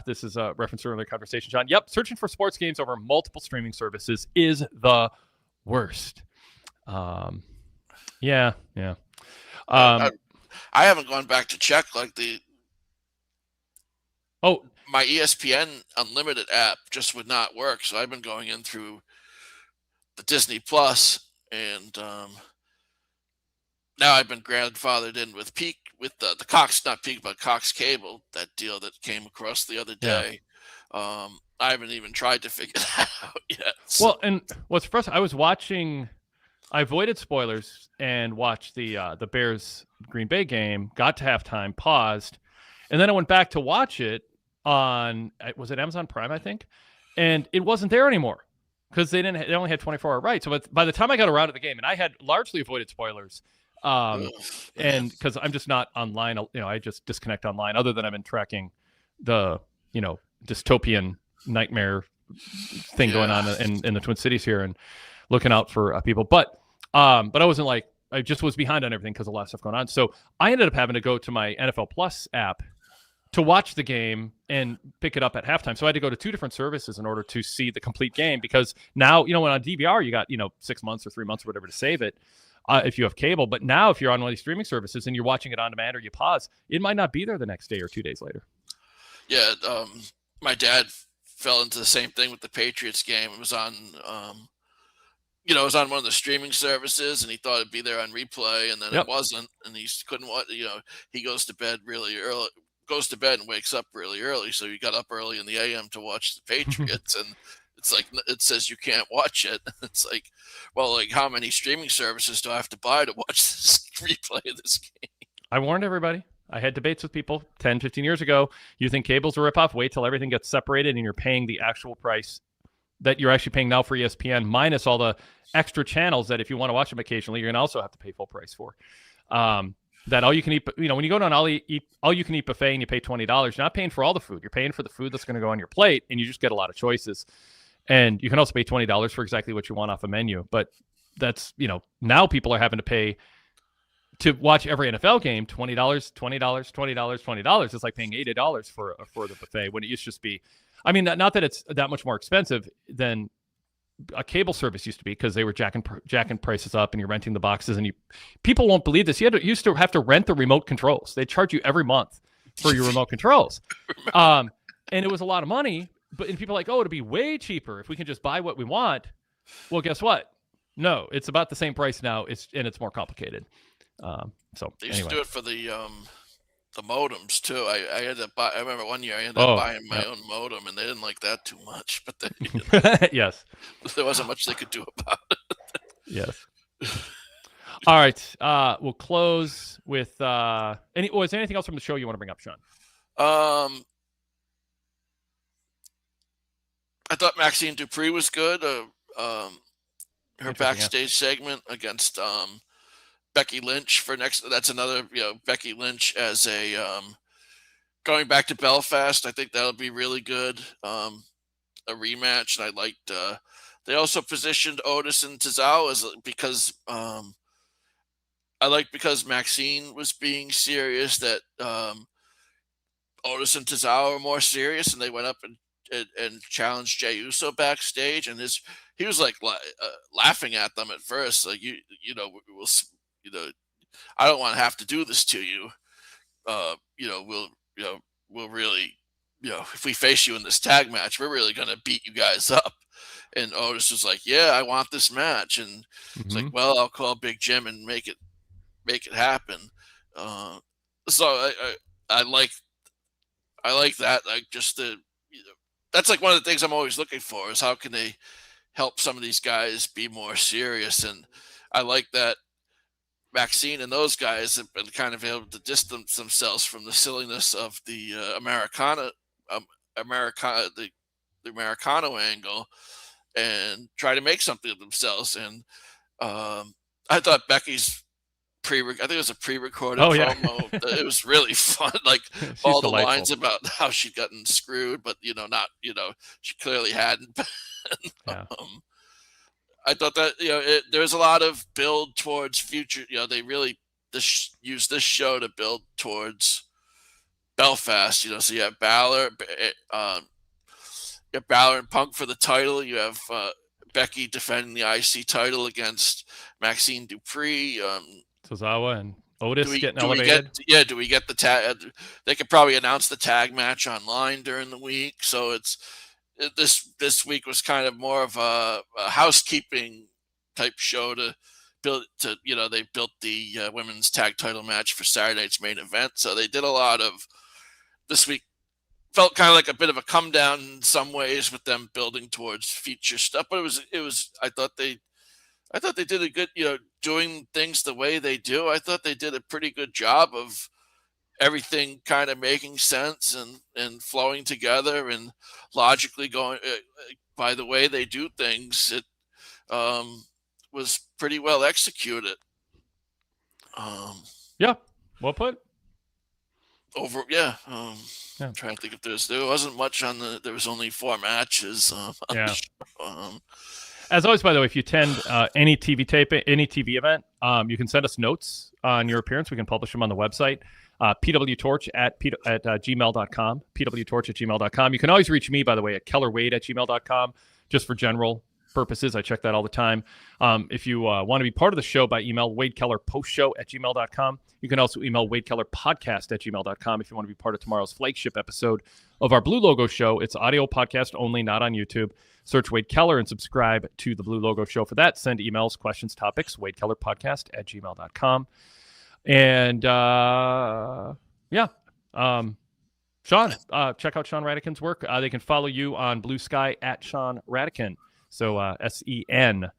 This is a reference to another conversation, John. Yep, searching for sports games over multiple streaming services is the worst. Yeah. I haven't gone back to check my ESPN Unlimited app just would not work, so I've been going in through the Disney Plus, and now I've been grandfathered in with the Cox, not Peak, but Cox Cable, that deal that came across the other day. Yeah. I haven't even tried to figure that out yet. So. Well, and what's frustrating, I avoided spoilers and watched the Bears Green Bay game, got to halftime, paused, and then I went back to watch it on, was it Amazon Prime, I think? And it wasn't there anymore because they only had 24-hour rights. So by the time I got around to the game, and I had largely avoided spoilers, and because I'm just not online, I just disconnect online, other than I've been tracking the, dystopian nightmare thing going on in the Twin Cities here and looking out for people. But I wasn't I just was behind on everything because of a lot of stuff going on. So I ended up having to go to my NFL Plus app to watch the game and pick it up at halftime. So I had to go to 2 different services in order to see the complete game, because now, when on DVR, you got, 6 months or 3 months or whatever to save it if you have cable. But now if you're on one of these streaming services and you're watching it on demand or you pause, it might not be there the next day or 2 days later. Yeah. My dad fell into the same thing with the Patriots game. It was on, it was on one of the streaming services, and he thought it'd be there on replay, and then it wasn't, and he couldn't watch. He goes to bed really early, and wakes up really early, so he got up early in the AM to watch the Patriots, and it's it says you can't watch it. It's how many streaming services do I have to buy to watch this replay of this game? I warned everybody. I had debates with people 10, 15 years ago. You think cable's a ripoff? Wait till everything gets separated and you're paying the actual price that you're actually paying now for ESPN, minus all the extra channels that if you want to watch them occasionally, you're going to also have to pay full price for. That all you can eat, when you go to an all you can eat buffet and you pay $20, you're not paying for all the food. You're paying for the food that's going to go on your plate, and you just get a lot of choices. And you can also pay $20 for exactly what you want off a menu. But that's, now people are having to pay to watch every NFL game, $20, $20, $20, $20. It's like paying $80 for the buffet, when it used to just be, not that it's that much more expensive than a cable service used to be, because they were jacking prices up, and you're renting the boxes, and people won't believe this. You used to have to rent the remote controls. They charge you every month for your remote controls. And it was a lot of money, and people are like, it'd be way cheaper if we can just buy what we want. Well, guess what? No, it's about the same price now. It's more complicated. They used to do it for the modems too. I remember one year I ended up buying my own modem, and they didn't like that too much. But then, yes, there wasn't much they could do about it. Yes. All right. We'll close with is there anything else from the show you want to bring up, Sean? I thought Maxine Dupree was good. Her Interesting. Yeah. backstage segment against Becky Lynch for next. That's another, Becky Lynch as a going back to Belfast. I think that'll be really good. A rematch, and I liked. They also positioned Otis and Tozawa because because Maxine was being serious that Otis and Tozawa were more serious, and they went up and challenged Jey Uso backstage, and he was like laughing at them at first, like we'll I don't want to have to do this to you. We'll really, if we face you in this tag match, we're really gonna beat you guys up. And Otis was like, yeah, I want this match, and it's like, well, I'll call Big Jim and make it happen. So I like that. Like just that's like one of the things I'm always looking for is how can they help some of these guys be more serious, and I like that Maxine and those guys have been kind of able to distance themselves from the silliness of the the Americano angle and try to make something of themselves. And I thought Becky's I think it was a pre-recorded promo. It was really fun. Like all the delightful lines about how she'd gotten screwed, but she clearly hadn't. Yeah. I thought that there's a lot of build towards future. They really use this show to build towards Belfast. So you have Balor, and Punk for the title. You have Becky defending the IC title against Maxine Dupree. Tozawa and Otis getting elevated. Do we get the tag? They could probably announce the tag match online during the week. So this week was kind of more of a housekeeping type show to build to. They built the women's tag title match for Saturday night's main event. So they did a lot of this week. Felt kind of like a bit of a come down in some ways with them building towards future stuff, but it was. I thought they did a good, doing things the way they do. I thought they did a pretty good job of everything kind of making sense and flowing together and logically going by the way they do things. It was pretty well executed. Yeah, well put. I'm trying to think if there wasn't much there was only 4 matches. As always, by the way, if you attend any TV tape, any TV event, you can send us notes on your appearance. We can publish them on the website, PWTorch at gmail.com, PWTorch at gmail.com. You can always reach me, by the way, at kellerwade at gmail.com, just for general purposes. I check that all the time. If you want to be part of the show by email, wadekellerpostshow at gmail.com. You can also email wadekellerpodcast at gmail.com if you want to be part of tomorrow's flagship episode of our Blue Logo show. It's audio podcast only, not on YouTube. Search Wade Keller and subscribe to the Blue Logo show for that. Send emails, questions, topics, wadekellerpodcast at gmail.com. And Sean, check out Sean Radican's work. They can follow you on Blue Sky at Sean Radican. So SenRadican.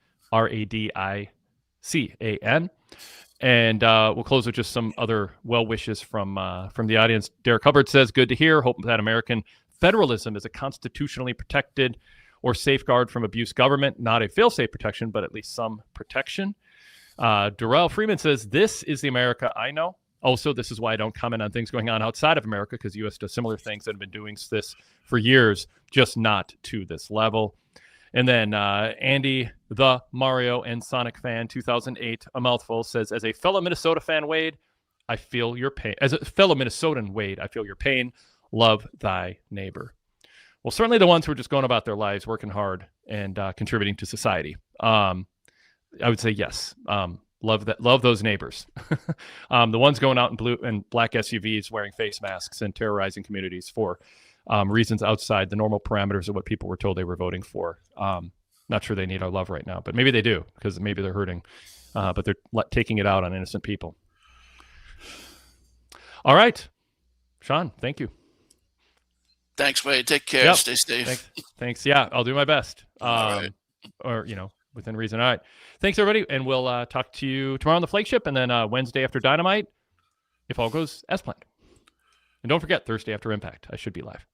And we'll close with just some other well wishes from the audience. Derek Hubbard says, good to hear. Hope that American federalism is a constitutionally protected or safeguard from abuse government, not a fail-safe protection, but at least some protection. Darrell Freeman says, this is the America I know. Also, this is why I don't comment on things going on outside of America, because the U.S. does similar things and have been doing this for years, just not to this level. And then Andy, the Mario and Sonic fan, 2008, a mouthful, says, as a fellow Minnesota fan, Wade, I feel your pain. As a fellow Minnesotan, Wade, I feel your pain. Love thy neighbor. Well, certainly the ones who are just going about their lives, working hard and contributing to society. I would say yes. Love those neighbors. The ones going out in blue and black SUVs, wearing face masks and terrorizing communities for reasons outside the normal parameters of what people were told they were voting for. Not sure they need our love right now, but maybe they do, because maybe they're hurting, but they're taking it out on innocent people. All right, Sean, thank you. Thanks, Wade. Take care. Yep. Stay safe. Thanks. Yeah, I'll do my best. Right. Or, within reason. All right. Thanks, everybody. And we'll talk to you tomorrow on the flagship, and then Wednesday after Dynamite, if all goes as planned. And don't forget, Thursday after Impact, I should be live.